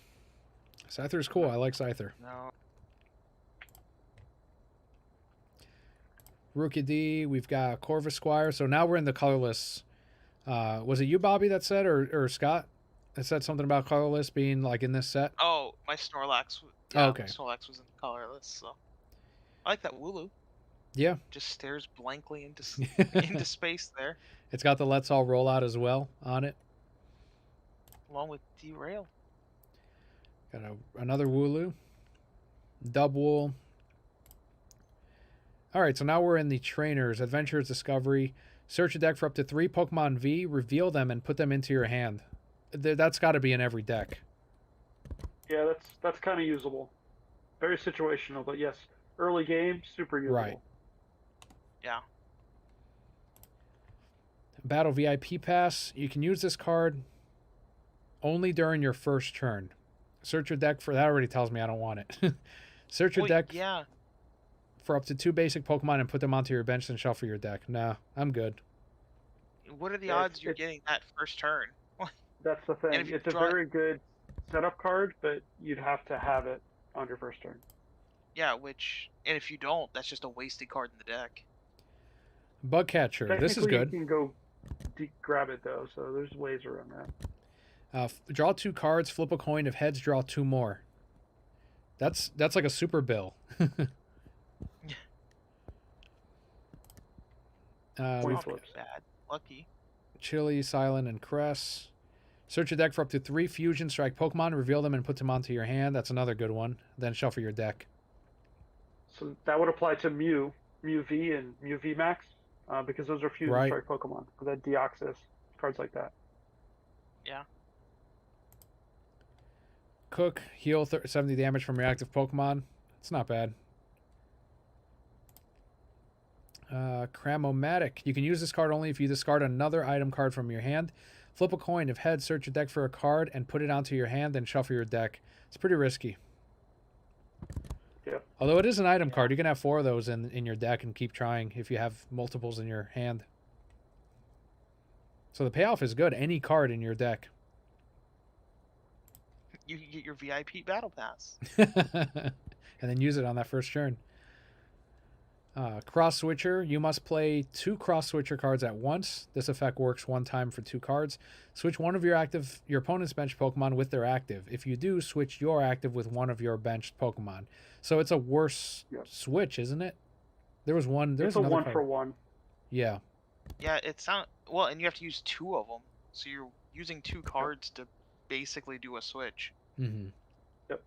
Scyther's cool. I like Scyther. No. Rookie D, we've got Corvus Squire. So now we're in the colorless. Was it you, Bobby, that said, or Scott that said something about colorless being like in this set? Oh, my Snorlax. Oh, okay. My Snorlax was in colorless, so I like that Wooloo. Yeah. Just stares blankly into space there, It's got the Let's All Roll Out as well on it. along with Derail. Got another Wooloo. Dubwool. All right, so now we're in the Trainers, Adventures, Discovery. Search a deck for up to 3 Pokemon V, reveal them, and put them into your hand. That's got to be in every deck. Yeah, that's kind of usable. Very situational, but yes, early game, super usable. Right. Yeah. Battle VIP Pass. You can use this card only during your first turn. Search your deck for... That already tells me I don't want it. Search your deck Yeah. for up to 2 basic Pokemon and put them onto your bench and shuffle your deck. No, I'm good. What are the Yeah, odds you're getting that first turn? That's the thing. And if you It's a draw- very good setup card, but you'd have to have it on your first turn. Yeah, and if you don't, that's just a wasted card in the deck. Bugcatcher. This is Technically, good. You can go grab it though, so there's ways around that. Draw 2 cards, flip a coin. If heads, draw 2 more. That's like a super bill. Coin We've Not flips. bad. Lucky. Chili, Silent, and Cress. Search your deck for up to 3 Fusion Strike Pokemon, reveal them, and put them onto your hand. That's another good one. Then shuffle your deck. So that would apply to Mew V, and Mew V Max, because those are Fusion Right. Strike Pokemon. So that Deoxys, cards like that. Yeah. Cook, heal 70 damage from reactive Pokemon. It's not bad. Cramomatic. You can use this card only if you discard another item card from your hand. Flip a coin. If heads, search your deck for a card and put it onto your hand, then shuffle your deck. It's pretty risky. Yeah. Although it is an item card, you can have 4 of those in your deck and keep trying if you have multiples in your hand. So the payoff is good. Any card in your deck. You can get your VIP Battle Pass. And then use it on that first turn. Cross Switcher. You must play 2 Cross Switcher cards at once. This effect works 1 time for 2 cards. Switch one of your opponent's bench Pokemon with their active. If you do, switch your active with one of your benched Pokemon. So it's a worse switch, isn't it? There was one. There's It's a another 1 card. for 1. Yeah. Yeah, it's not well, and you have to use 2 of them, so you're using 2 cards to basically do a switch. Mm-hmm. Yep.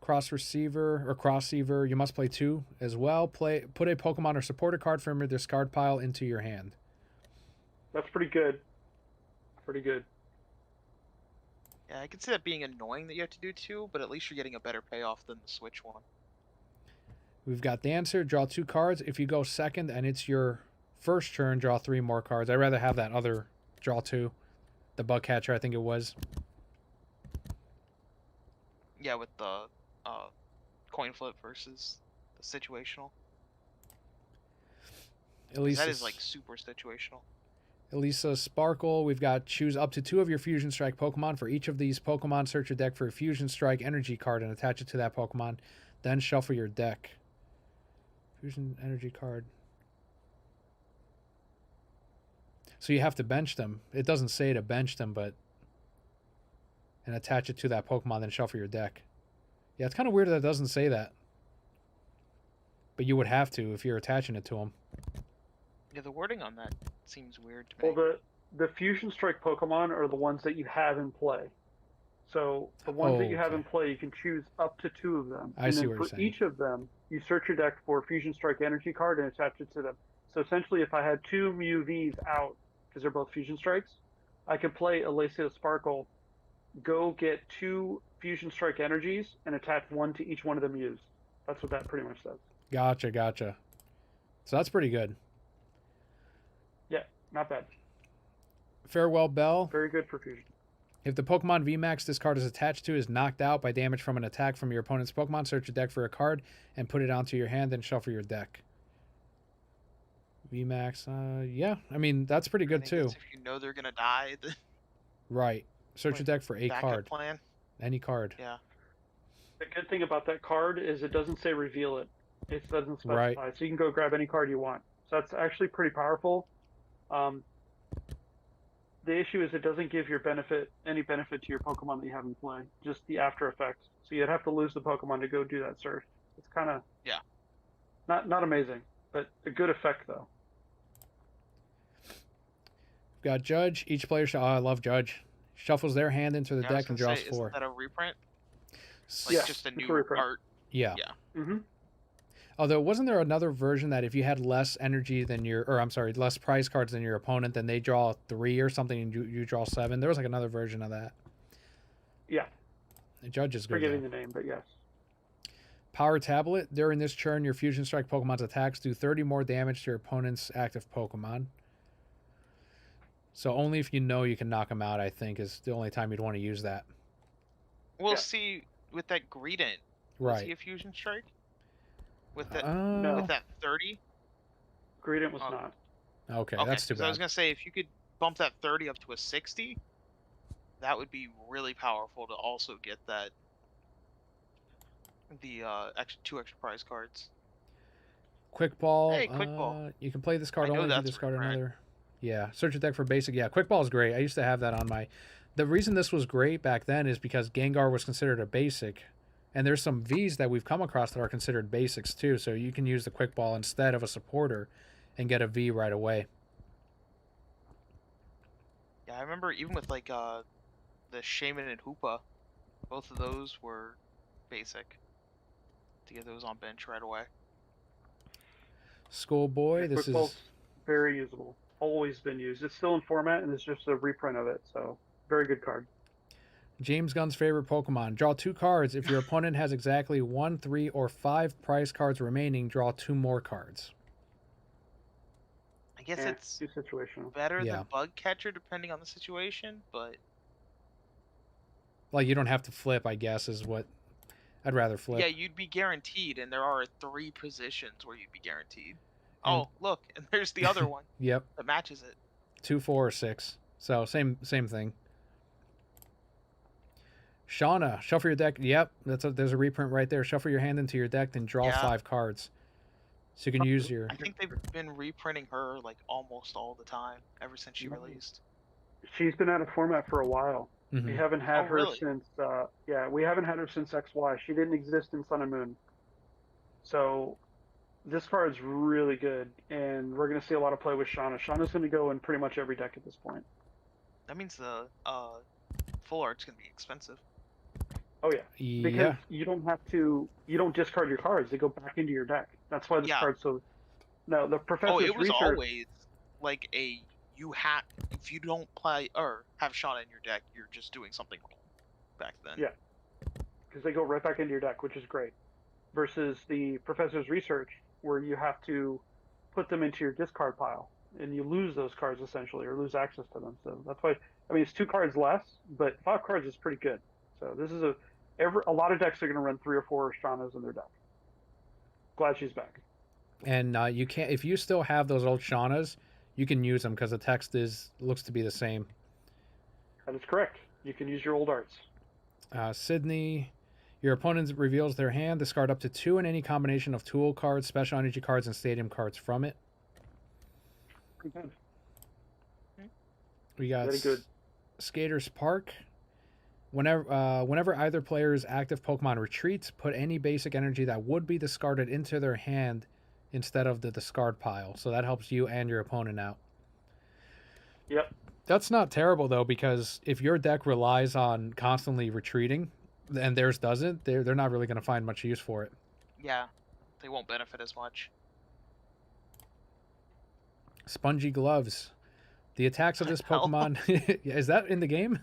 Cross Receiver. You must play 2 as well. Put a Pokemon or supporter card from your discard pile into your hand. That's pretty good. Pretty good. Yeah, I can see that being annoying that you have to do 2, but at least you're getting a better payoff than the switch one. We've got Dancer. Draw 2 cards. If you go second and it's your first turn, draw 3 more cards. I'd rather have that other draw 2. The Bugcatcher, I think it was. Yeah, with the coin flip versus the situational. 'Cause that is like super situational. Elisa Sparkle. We've got choose up to 2 of your Fusion Strike Pokemon. For each of these Pokemon, search your deck for a Fusion Strike energy card and attach it to that Pokemon. Then shuffle your deck. Fusion energy card. So you have to bench them. It doesn't say to bench them, but... And attach it to that Pokemon, then shuffle your deck. Yeah, it's kind of weird that it doesn't say that. But you would have to if you're attaching it to them. Yeah, the wording on that seems weird to me. Well, the Fusion Strike Pokemon are the ones that you have in play. So the ones that you have in play, you can choose up to 2 of them. I see what you're saying. For each of them, you search your deck for a Fusion Strike energy card and attach it to them. So essentially, if I had 2 Mew Vs out, because they're both Fusion Strikes, I could play Alacia Sparkle, go get 2 Fusion Strike energies, and attach 1 to each one of the Mews. That's what that pretty much says. Gotcha. So that's pretty good. Yeah, not bad. Farewell Bell. Very good for Fusion. If the Pokemon VMAX this card is attached to is knocked out by damage from an attack from your opponent's Pokemon, search your deck for a card and put it onto your hand, then shuffle your deck. VMAX, yeah. I mean, that's pretty I good think too. that's if you know they're gonna die, the Right. Search your like, deck for a backup card. plan. Any card. Yeah. The good thing about that card is it doesn't say reveal it. It doesn't Right. specify, so you can go grab any card you want. So that's actually pretty powerful. Um, the issue is it doesn't give any benefit to your Pokemon that you have in play, just the after effects. So you'd have to lose the Pokemon to go do that search. It's kind of Yeah. not amazing, but a good effect though. We've got Judge. Each player, I love Judge. Shuffles their hand into the Yeah, I was deck and gonna draws say, 4. isn't that a reprint? Like Yeah, just a it's new a reprint. art. Yeah. Yeah. Mm-hmm. Although, wasn't there another version that if you had less energy than less prize cards than your opponent, then they draw 3 or something and you draw 7? There was like another version of that. Yeah, The Judge is good. forgetting Though. the name, but yes. Power Tablet. During this turn, your Fusion Strike Pokemon's attacks do 30 more damage to your opponent's active Pokemon. So only if you know you can knock them out, I think, is the only time you'd want to use that. We'll Yeah. see with that Greedent. Was he Right. a fusion strike? With that No. with that 30? Greedent was Oh. not. Okay, Okay, that's too 'cause I was bad. gonna say if you could bump that 30 up to a 60, that would be really powerful to also get that the two extra prize cards. Quick Ball. Hey, Quick Ball. You can play this card I know only if you that's discard reprint. another. Yeah, search your deck for basic. Yeah, Quick Ball is great. I used to have that on my. The reason this was great back then is because Gengar was considered a basic, and there's some Vs that we've come across that are considered basics too. So you can use the Quick Ball instead of a supporter, and get a V right away. Yeah, I remember even with like the Shaman and Hoopa, both of those were basic. To get those on bench right away. Schoolboy. Yeah, This Quick is Ball's very usable. Always been used. It's still in format, and it's just a reprint of it. So very good card. James Gunn's favorite Pokemon. Draw 2 cards. If your opponent has exactly 1, 3, or 5 prize cards remaining, draw 2 more cards. I guess Yeah, it's too situational. better Yeah. than Bug Catcher depending on the situation, but Like you don't have to flip, I guess, is what I'd rather flip. yeah, you'd be guaranteed, and there are 3 positions where you'd be guaranteed. And- Oh, look, and there's the other one Yep. that matches it. 2, 4, or 6. So same thing. Shauna, shuffle your deck. Yep, there's a reprint right there. Shuffle your hand into your deck, then draw Yeah. 5 cards. So you can use your. I think they've been reprinting her like almost all the time ever since she released. She's been out of format for a while. Mhm. We haven't had Oh, her really? since. We haven't had her since XY. She didn't exist in Sun and Moon. So this card's really good, and we're going to see a lot of play with Shauna. Shauna's going to go in pretty much every deck at this point. That means the full art's gonna be expensive. Oh yeah, because Yeah. you don't discard your cards; they go back into your deck. That's why this Yeah. card's so. No, the Professor's Oh, it was Research. always like if you don't play or have Shauna in your deck, you're just doing something wrong back then. Yeah. Because they go right back into your deck, which is great. Versus the Professor's Research, where you have to put them into your discard pile, and you lose those cards essentially, or lose access to them. So that's why. I mean, it's 2 cards less, but 5 cards is pretty good. So this is a lot of decks are going to run 3 or 4 Shaunas in their deck. Glad she's back. And you can't if you still have those old Shaunas, you can use them because the text looks to be the same. That is correct. You can use your old arts. Sydney, your opponent reveals their hand. Discard up to 2 in any combination of tool cards, special energy cards, and stadium cards from it. Pretty good. We got Very good. Skater's Park. Whenever either player's active Pokemon retreats, put any basic energy that would be discarded into their hand instead of the discard pile. So that helps you and your opponent out. Yep. That's not terrible though, because if your deck relies on constantly retreating, and theirs doesn't, they're not really going to find much use for it. Yeah, they won't benefit as much. Spongy Gloves. The attacks of this Hell. Pokemon. Is that in the game?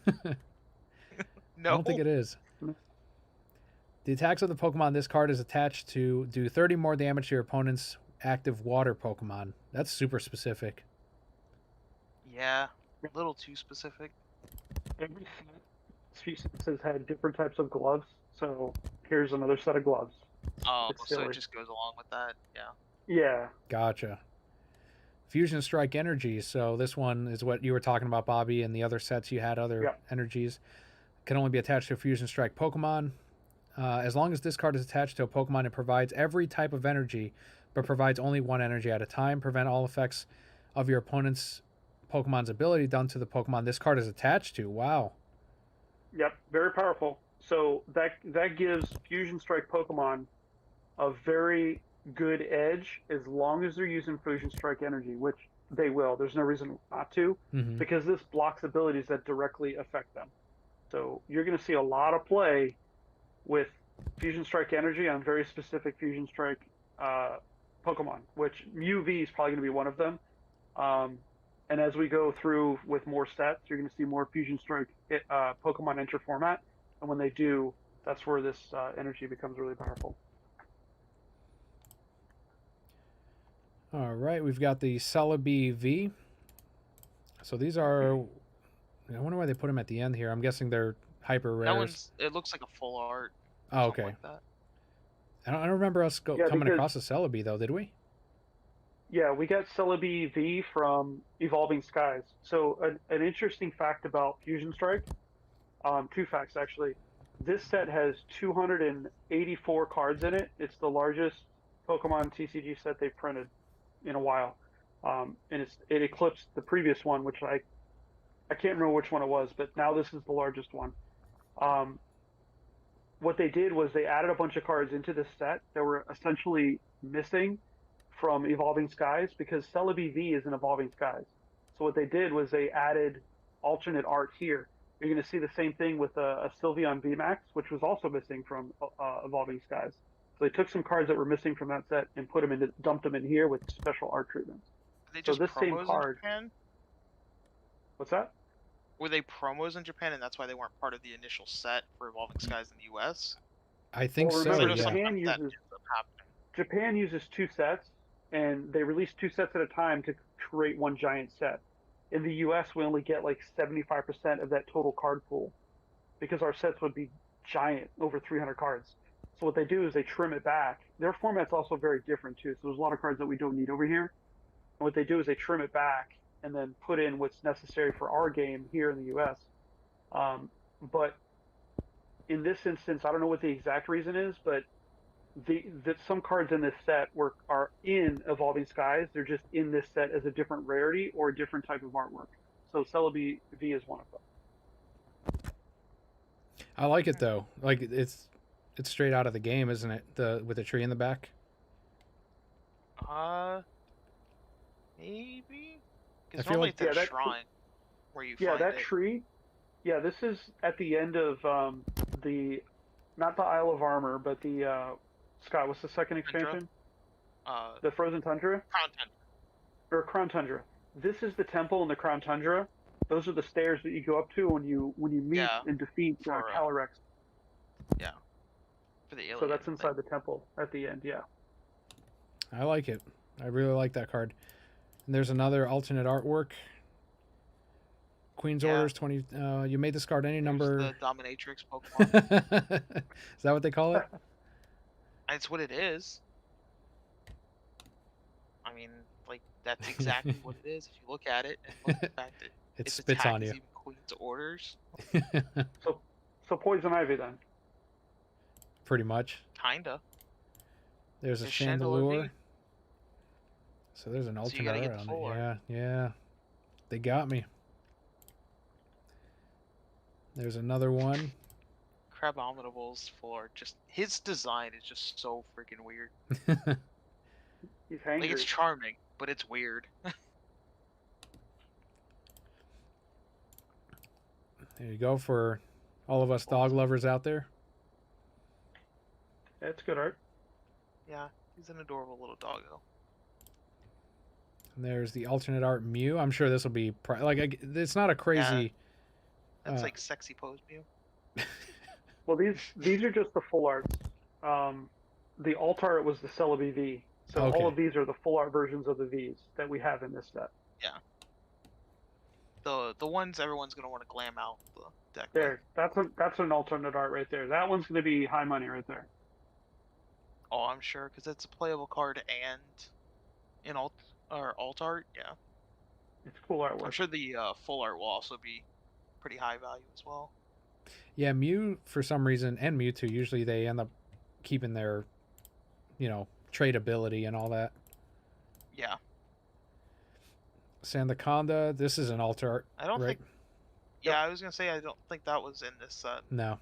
No, I don't think it is. The attacks of the Pokemon this card is attached to do 30 more damage to your opponent's active water Pokemon. That's super specific. Yeah, a little too specific. Every species has had different types of gloves, so here's another set of gloves. Oh, It's so silly. it just goes along with that. Yeah. Yeah. Gotcha. Fusion Strike energies. So this one is what you were talking about, Bobby, and the other sets you had other Yep. energies. Can only be attached to a Fusion Strike Pokemon. As long as this card is attached to a Pokemon, it provides every type of energy, but provides only one energy at a time. Prevent all effects of your opponent's Pokemon's ability done to the Pokemon this card is attached to. Wow. Yep, very powerful. So that gives Fusion Strike Pokemon a very good edge as long as they're using Fusion Strike energy, which they will. There's no reason not to, Mm-hmm. because this blocks abilities that directly affect them. So you're going to see a lot of play with Fusion Strike energy on very specific Fusion Strike Pokemon, which Mew V is probably going to be one of them. And as we go through with more sets, you're going to see more Fusion Strike Pokemon enter format. And when they do, that's where this energy becomes really powerful. All right, we've got the Celebi V. So these are. I wonder why they put them at the end here. I'm guessing they're hyper rares. That one's. It looks like a full art. Oh, something okay. Like that. I don't remember us coming because- across a Celebi though, did we? Yeah, we got Celebi V from Evolving Skies. So an interesting fact about Fusion Strike, two facts actually. This set has 284 cards in it. It's the largest Pokemon TCG set they've printed in a while, and it eclipsed the previous one, which I can't remember which one it was, but now this is the largest one. What they did was they added a bunch of cards into this set that were essentially missing from Evolving Skies, because Celebi V is in Evolving Skies. So what they did was they added alternate art here. You're going to see the same thing with a Sylveon VMAX, which was also missing from Evolving Skies. So they took some cards that were missing from that set and dumped them in here with special art treatments. Are they So just this same promos card- in Japan? What's that? Were they promos in Japan, and that's why they weren't part of the initial set for Evolving Skies in the U.S.? I think Well, so. remember, Yeah. Japan Sometimes that uses- ends up happening. Japan uses two sets, and they release two sets at a time to create one giant set. In the US, we only get like 75% of that total card pool, because our sets would be giant, over 300 cards. So what they do is they trim it back. Their format's also very different too, so there's a lot of cards that we don't need over here. And what they do is they trim it back and then put in what's necessary for our game here in the US. But in this instance, I don't know what the exact reason is, but that some cards in this set are in Evolving Skies. They're just in this set as a different rarity or a different type of artwork. So Celebi V is one of them. I like it though. Like it's straight out of the game, isn't it? With the tree in the back. Maybe. I Because feel normally like- it's at Yeah, a that- shrine where you Yeah, find that it. tree. Yeah, this is at the end of not the Isle of Armor, but the Scott. What's the second Tundra? expansion? Uh, The Frozen Tundra Crown Tundra. or Crown Tundra. This is the temple in the Crown Tundra. Those are the stairs that you go up to when you meet Yeah, and defeat for, Calyrex. For the alien. So that's thing. inside the temple at the end. Yeah. I like it. I really like that card. And there's another alternate artwork. Queen's Yeah. Orders 20. You made this card any There's number. the Dominatrix Pokemon. Is that what they call it? That's what it is. I mean, like, that's exactly what it is. If you look at it and look at the fact that It its spits attack on is you. even Queen's Orders, So Poison Ivy then. Pretty much. kinda. There's a There's Chandelure Chandelure. V. So there's an So you alternate gotta get art the on full it. art. Yeah. They got me. There's another one. Crabominable's for just his design is just so freaking weird. He's hangry. Like, it's charming, but it's weird. There you go for all of us dog lovers out there. Yeah, it's good art. Yeah, he's an adorable little doggo. And there's the alternate art Mew. I'm sure this will be it's not a crazy. That's Uh, like sexy pose Mew. Well, these are just the full arts. The alt art was the Celebi V. So Okay. all of these are the full art versions of the Vs that we have in this set. The ones everyone's gonna want to glam out the deck. with. There, that's an alternate art right there. That one's going to be high money right there. Oh, I'm sure, because it's a playable card and or alt art. Yeah, It's cool I'm artwork. sure the full art will also be pretty high value as well. Yeah, Mew for some reason and Mewtwo usually they end up keeping their, tradability and all that. Yeah, Sandaconda, this is an alter art, I don't right? think. Yeah, I was gonna say I don't think that was in this set. No.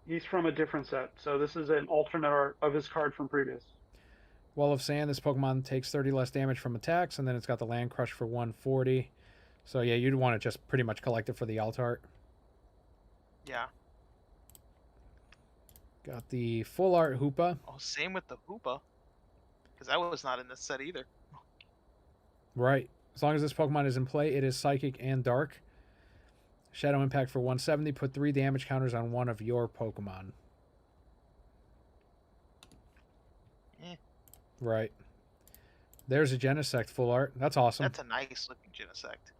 He's from a different set, so this is an alternate art of his card from previous. Wall of Sand, this Pokemon takes 30 less damage from attacks, and then it's got the Land Crush for 140. So yeah, you'd want to just pretty much collect it for the alt art. Yeah. Got the full art Hoopa. Oh, same with the Hoopa, because that was not in this set either. Right. As long as this Pokemon is in play, it is Psychic and Dark. Shadow Impact for 170. Put 3 damage counters on one of your Pokemon. Eh. Right. There's a Genesect full art. That's awesome. That's a nice looking Genesect.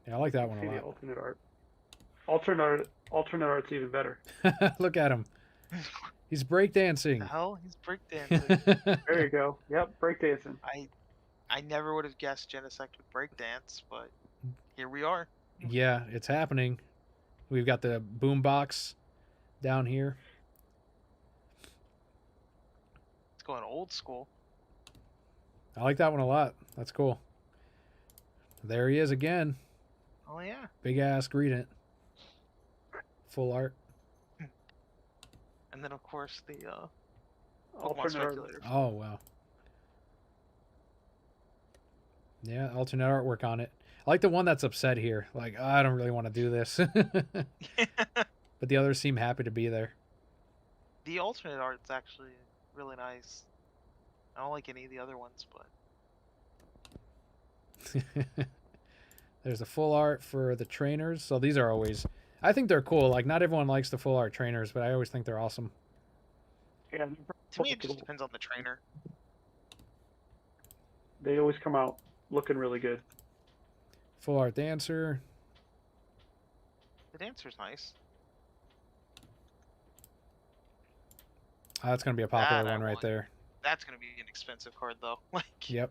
Yeah, I like that one See a the lot. alternate art. Alternate art's even better. Look at him. He's The breakdancing. hell, he's breakdancing. There you go. Yep, breakdancing. I never would have guessed Genesect would breakdance, but here we are. Yeah, it's happening. We've got the boombox down here. It's going old school. I like that one a lot. That's cool. There he is again. Oh yeah. Big ass Greedent. Full art. And then of course the Pokemon Alternate art. speculator. Oh, wow. Yeah, alternate artwork on it. I like the one that's upset here. Like, I don't really want to do this. But the others seem happy to be there. The alternate art's actually really nice. I don't like any of the other ones, but There's a full art for the trainers. So these are always... I think they're cool. Like, not everyone likes the full art trainers, but I always think they're awesome. Yeah, to me it just depends on the trainer. they always come out looking really good. Full art dancer. The dancer's nice. Oh, that's going to be a popular That I one right want. there. That's gonna be an expensive card though. Like, Yep.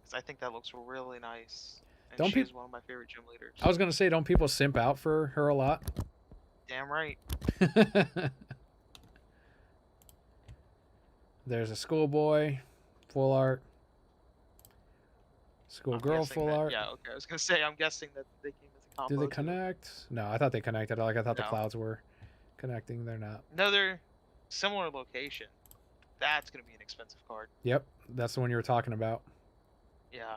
'cause I think that looks really nice. And Don't she's peop- one of my favorite gym leaders. I was going to say, don't people simp out for her a lot? Damn right. There's a schoolboy, full art. I'm Schoolgirl, guessing full that- art. Yeah, okay. I was gonna say I'm guessing that they came as a combo. Do they too. connect? No, I thought they connected. Like, I thought the No. clouds were connecting. They're not. No, they're similar location. That's gonna be an expensive card. Yep, that's the one you were talking about. Yeah.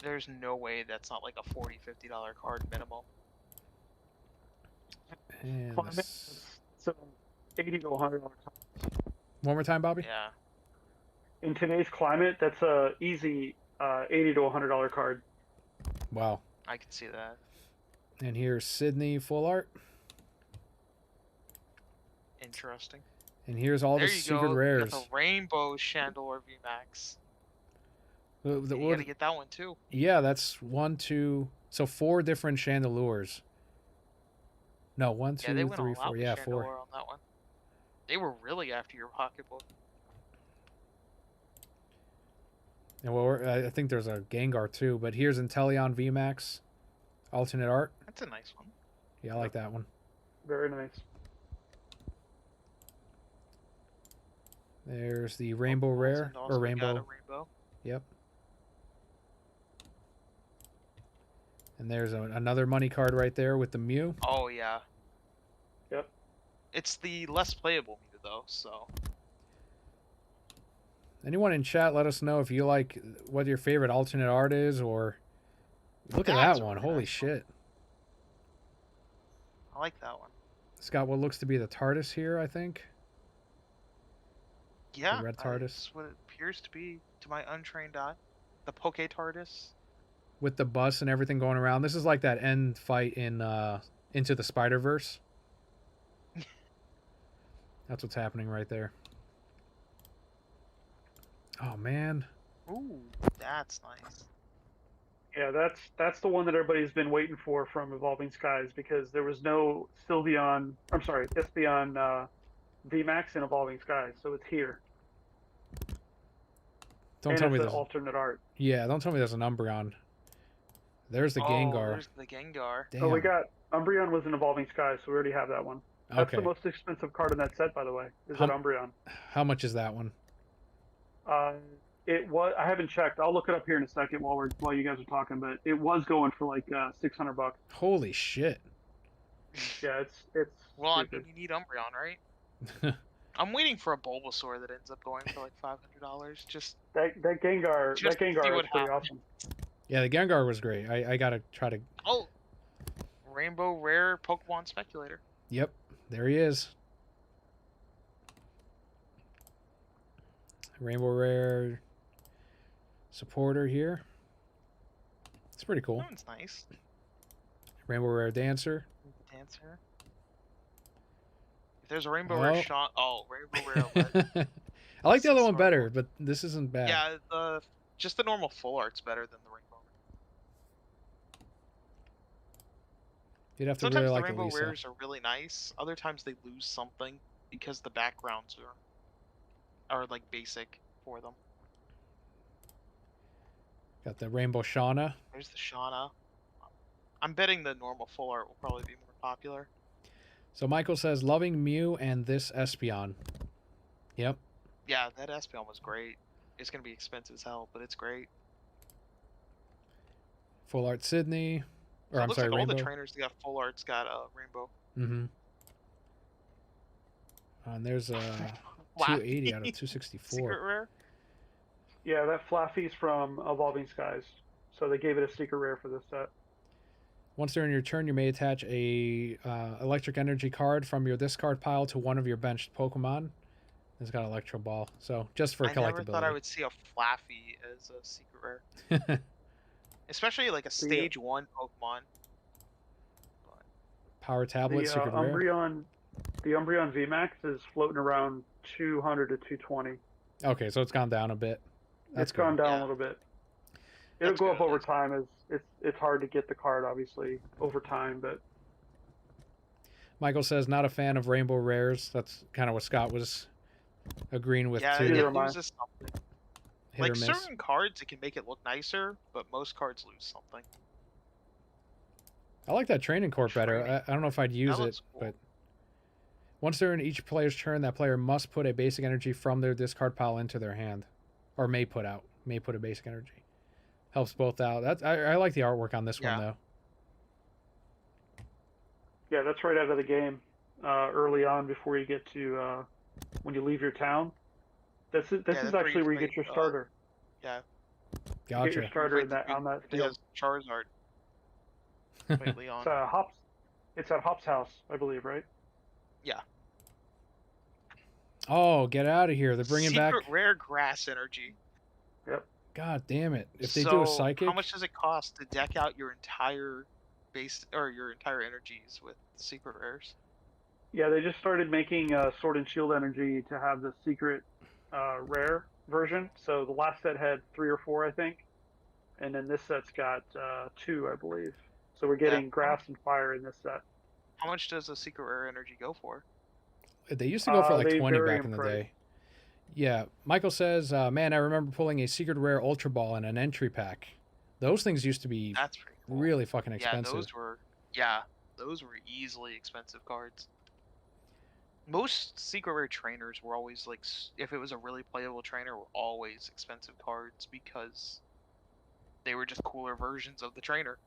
There's no way that's not like a $40-$50 card minimum. And Climate, this- so $80 to $100. One more time, Bobby. Yeah. In today's climate, that's a easy $80 to $100 card. Wow. I can see that. And here's Sydney, full art. Interesting. And here's all There the you secret go. You rares. got the Rainbow Chandler VMAX. The- You what- gotta get that one too. yeah, that's 1, 2. So 4 different chandelures. No, 1, Yeah, they 2, went 3, all out 4. with Yeah, Chandelure 4. on that one. They were really after your pocketbook. And well, I think there's a Gengar too. But here's Inteleon VMAX, alternate art. That's a nice one. Yeah, I like that one. Very nice. There's the Rainbow Rare And also or we got Rainbow. a Rainbow. Yep. And there's another money card right there with the Mew. Oh yeah. Yep. It's the less playable Mew though, so Anyone in chat, let us know if you like what your favorite alternate art is, or look at That's that a one. really Holy nice one. shit! I like that one. It's got what looks to be the TARDIS here, I think. Yeah, red TARDIS. That's what it appears to be to my untrained eye. The Poke TARDIS. With the bus and everything going around. This is like that end fight in Into the Spider-Verse. That's what's happening right there. Oh man. Ooh, that's nice. Yeah, that's the one that everybody's been waiting for from Evolving Skies because there was no Sylveon. I'm sorry, Espeon VMAX in Evolving Skies, so it's here, Don't and tell it's me an there's. alternate art. Yeah, don't tell me there's an Umbreon. There's the Oh, Gengar. there's the Gengar. So we Damn. got Umbreon was in Evolving Skies, so we already have that one. That's the Okay. most expensive card in that set, by the way. Is that How, Umbreon? how much is that one? Uh, it was. I haven't checked. I'll look it up here in a second while you guys are talking. But it was going for like $600. Holy shit. Yeah, it's Well, I mean, stupid. you need Umbreon, right? I'm waiting for a Bulbasaur that ends up going for like $500. That Gengar Just to see is what pretty happens. awesome. Yeah, the Gengar was great. I gotta try to. Oh, Rainbow Rare Pokemon Speculator. Yep, there he is. Rainbow Rare supporter here. It's pretty cool. That one's nice. Rainbow Rare Dancer. Dancer. If there's a Rainbow Oh. Rare shot, Rainbow Rare. I like the other one Sorry. better, but this isn't bad. Yeah, just the normal full art's better than the Rainbow. You'd have to Sometimes really the like Rainbow Elisa. Rares are really nice. Other times they lose something because the backgrounds are like basic for them. Got the Rainbow Shauna. There's the Shauna. I'm betting the normal full art will probably be more popular. So Michael says, loving Mew and this Espeon. Yep. Yeah, that Espeon was great. It's gonna be expensive as hell, but it's great. Full Art Sydney. Or So it I'm looks sorry, like all Rainbow. the trainers that got full arts got Rainbow. Mm-hmm. And there's a Wow. 280 out of 264. Secret rare. Yeah, that Flaffy's from Evolving Skies, so they gave it a secret rare for this set. Once during your turn, you may attach a electric energy card from your discard pile to one of your benched Pokemon. It's got Electro Ball, so just for I never collectability. thought I would see a Flaffy as a secret rare, especially like a stage 1 Pokemon. Power Tablet, secret rare. The Umbreon VMAX is floating around 200 to 220. Okay, so it's gone down a bit. That's It's gone good. down Yeah. a little bit. It'll That's go up good, over that's time as it's hard to get the card obviously over time, but Michael says not a fan of Rainbow Rares. That's kind of what Scott was agreeing with yeah, too. Neither it am I. loses something. Hit Like or miss. certain cards, it can make it look nicer, but most cards lose something. I like that training court better. Training I don't know if I'd use it, looks cool. but once during each player's turn, that player must put a basic energy from their discard pile into their hand, or may put a basic energy. Helps both out. I like the artwork on this one Yeah. though. yeah, that's right out of the game, early on before you get to when you leave your town. This is that's where actually you where you get play, your starter. Yeah, You get your Gotcha. starter Like in that on that he field. has Charizard. Wait, Leon. It's at Hop's house, I believe, right? Oh, get out of here! They're bringing Secret back. rare grass energy. God damn it! If they do a So, psychic, how much does it cost to deck out your entire base or your entire energies with secret rares? Yeah, they just started making Sword and Shield energy to have the secret rare version. So the last set had 3 or 4, I think, and then this set's got 2, I believe. So we're getting grass and fire in this set. How much does a secret rare energy go for? they used to go for like they 20 vary back in the price. day. Yeah, Michael says, man, I remember pulling a secret rare Ultra Ball in an entry pack. Those things used to be That's pretty cool. really fucking expensive. Those were easily expensive cards. Most secret rare trainers were always like, if it was a really playable trainer, were always expensive cards because they were just cooler versions of the trainer.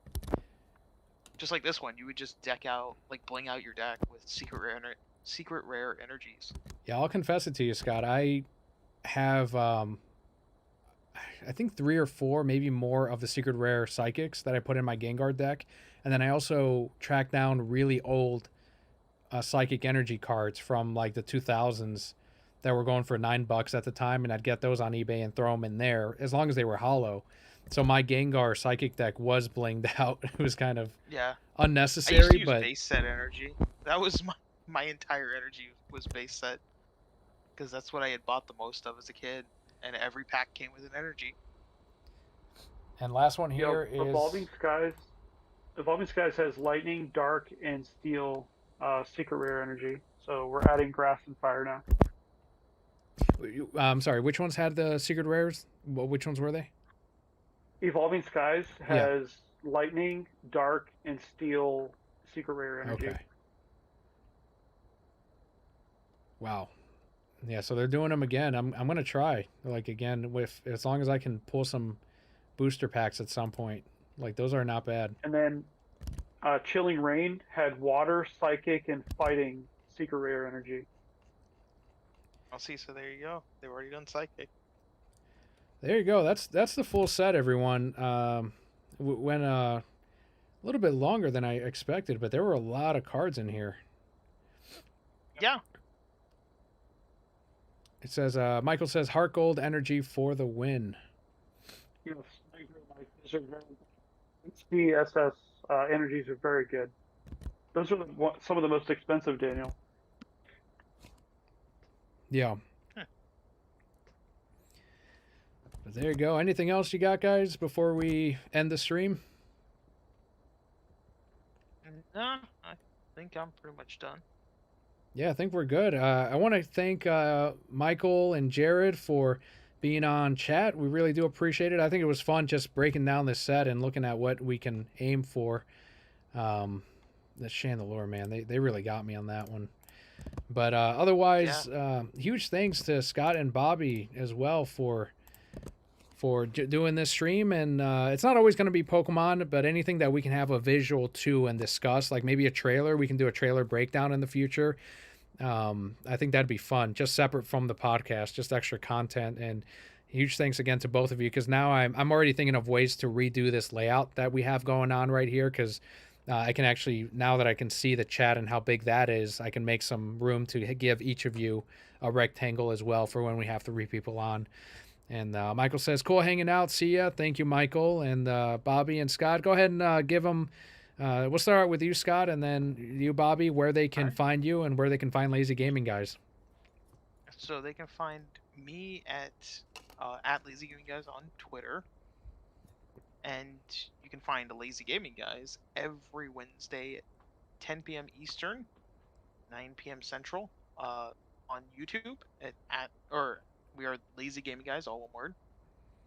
Just like this one, you would just deck out, like bling out your deck with secret rare energies. Yeah, I'll confess it to you, Scott. I have, I think 3 or 4, maybe more of the secret rare psychics that I put in my Gengar deck, and then I also tracked down really old psychic energy cards from like the 2000s that were going for $9 at the time, and I'd get those on eBay and throw them in there as long as they were hollow. So my Gengar psychic deck was blinged out. It was kind of Yeah. unnecessary, I used to use but base set energy. That was my entire energy was base set, because that's what I had bought the most of as a kid, and every pack came with an energy. And last one here is Evolving Skies. Evolving Skies has lightning, dark, and steel secret rare energy. So we're adding grass and fire now. I'm sorry, which ones had the secret rares? Which ones were they? Evolving Skies Yeah. has lightning, dark, and steel secret rare energy. Okay. Wow. Yeah, so they're doing them again. I'm gonna try like again with as long as I can pull some booster packs at some point. Like those are not bad. And then Chilling Rain had water, psychic, and fighting secret rare energy. I'll see. So there you go. They've already done psychic. There you go. That's the full set, everyone. Went a little bit longer than I expected, but there were a lot of cards in here. Yeah. It says Michael says Heart Gold energy for the win. Yes, I agree, Mike. These are very HDSS energies are very good. Those are some of the most expensive, Daniel. Yeah. Huh. But there you go. Anything else you got, guys, before we end the stream? No, I think I'm pretty much done. Yeah, I think we're good. I want to thank Michael and Jared for being on chat. We really do appreciate it. I think it was fun just breaking down this set and looking at what we can aim for. The Chandelure, man, they really got me on that one. But otherwise, huge thanks to Scott and Bobby as well for doing this stream. And it's not always going to be Pokemon, but anything that we can have a visual to and discuss, like maybe a trailer. We can do a trailer breakdown in the future. I think that'd be fun, just separate from the podcast, just extra content. And huge thanks again to both of you, because now I'm already thinking of ways to redo this layout that we have going on right here, because I can actually, now that I can see the chat and how big that is, I can make some room to give each of you a rectangle as well for when we have 3 people on. And Michael says, cool hanging out. See ya. Thank you, Michael. And Bobby and Scott, go ahead and give them. We'll start with you, Scott, and then you, Bobby, where they can find you and where they can find Lazy Gaming Guys. So they can find me at Lazy Gaming Guys on Twitter, and you can find Lazy Gaming Guys every Wednesday at 10 p.m. Eastern, 9 p.m. Central, on YouTube or we are Lazy Gaming Guys, all one word.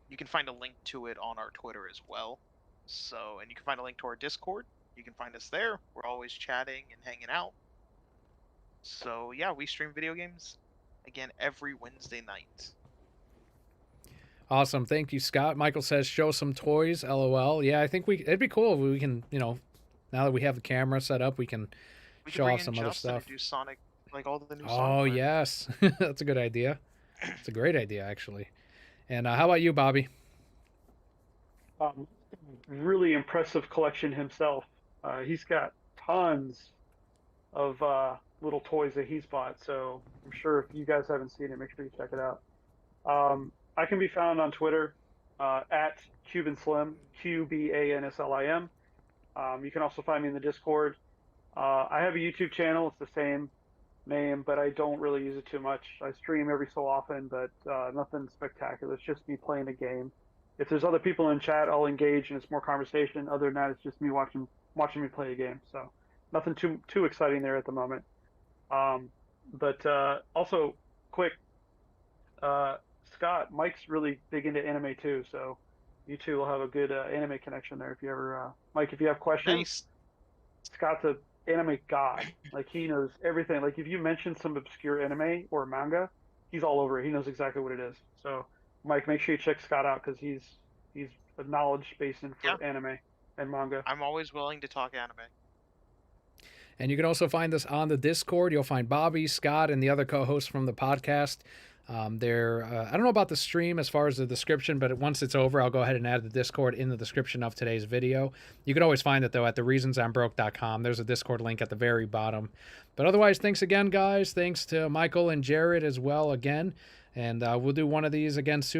You can find a link to it on our Twitter as well. So, and you can find a link to our Discord. You can find us there. We're always chatting and hanging out. So yeah, we stream video games again every Wednesday night. Awesome. Thank you, Scott. Michael says, show some toys. LOL. Yeah, I think it'd be cool if we can, now that we have the camera set up, we can show off some other stuff. Do Sonic, like all the new Sonic. Oh, yes. That's a good idea. It's a great idea, actually. And how about you, Bobby? Really impressive collection himself. He's got tons of little toys that he's bought, so I'm sure if you guys haven't seen it, make sure you check it out. I can be found on Twitter at CubanSlim, QBANSLIM. You can also find me in the Discord. I have a YouTube channel. It's the same name, but I don't really use it too much. I stream every so often, but nothing spectacular. It's just me playing a game. If there's other people in chat, I'll engage and it's more conversation. Other than that, it's just me watching me play a game. So nothing too exciting there at the moment. But also, quick, Scott, Mike's really big into anime too, so you two will have a good anime connection there. If you ever, Mike, if you have questions, Nice. Scott's an anime god. Like, he knows everything. Like, if you mention some obscure anime or manga, he's all over it. He knows exactly what it is. So, Mike, make sure you check Scott out, because he's a knowledge basin for anime and manga. I'm always willing to talk anime. And you can also find us on the Discord. You'll find Bobby, Scott, and the other co-hosts from the podcast. I don't know about the stream as far as the description, but once it's over, I'll go ahead and add the Discord in the description of today's video. You can always find it, though, at thereasonsimbroke.com. There's a Discord link at the very bottom. But otherwise, thanks again, guys. Thanks to Michael and Jared as well again. And we'll do one of these again soon.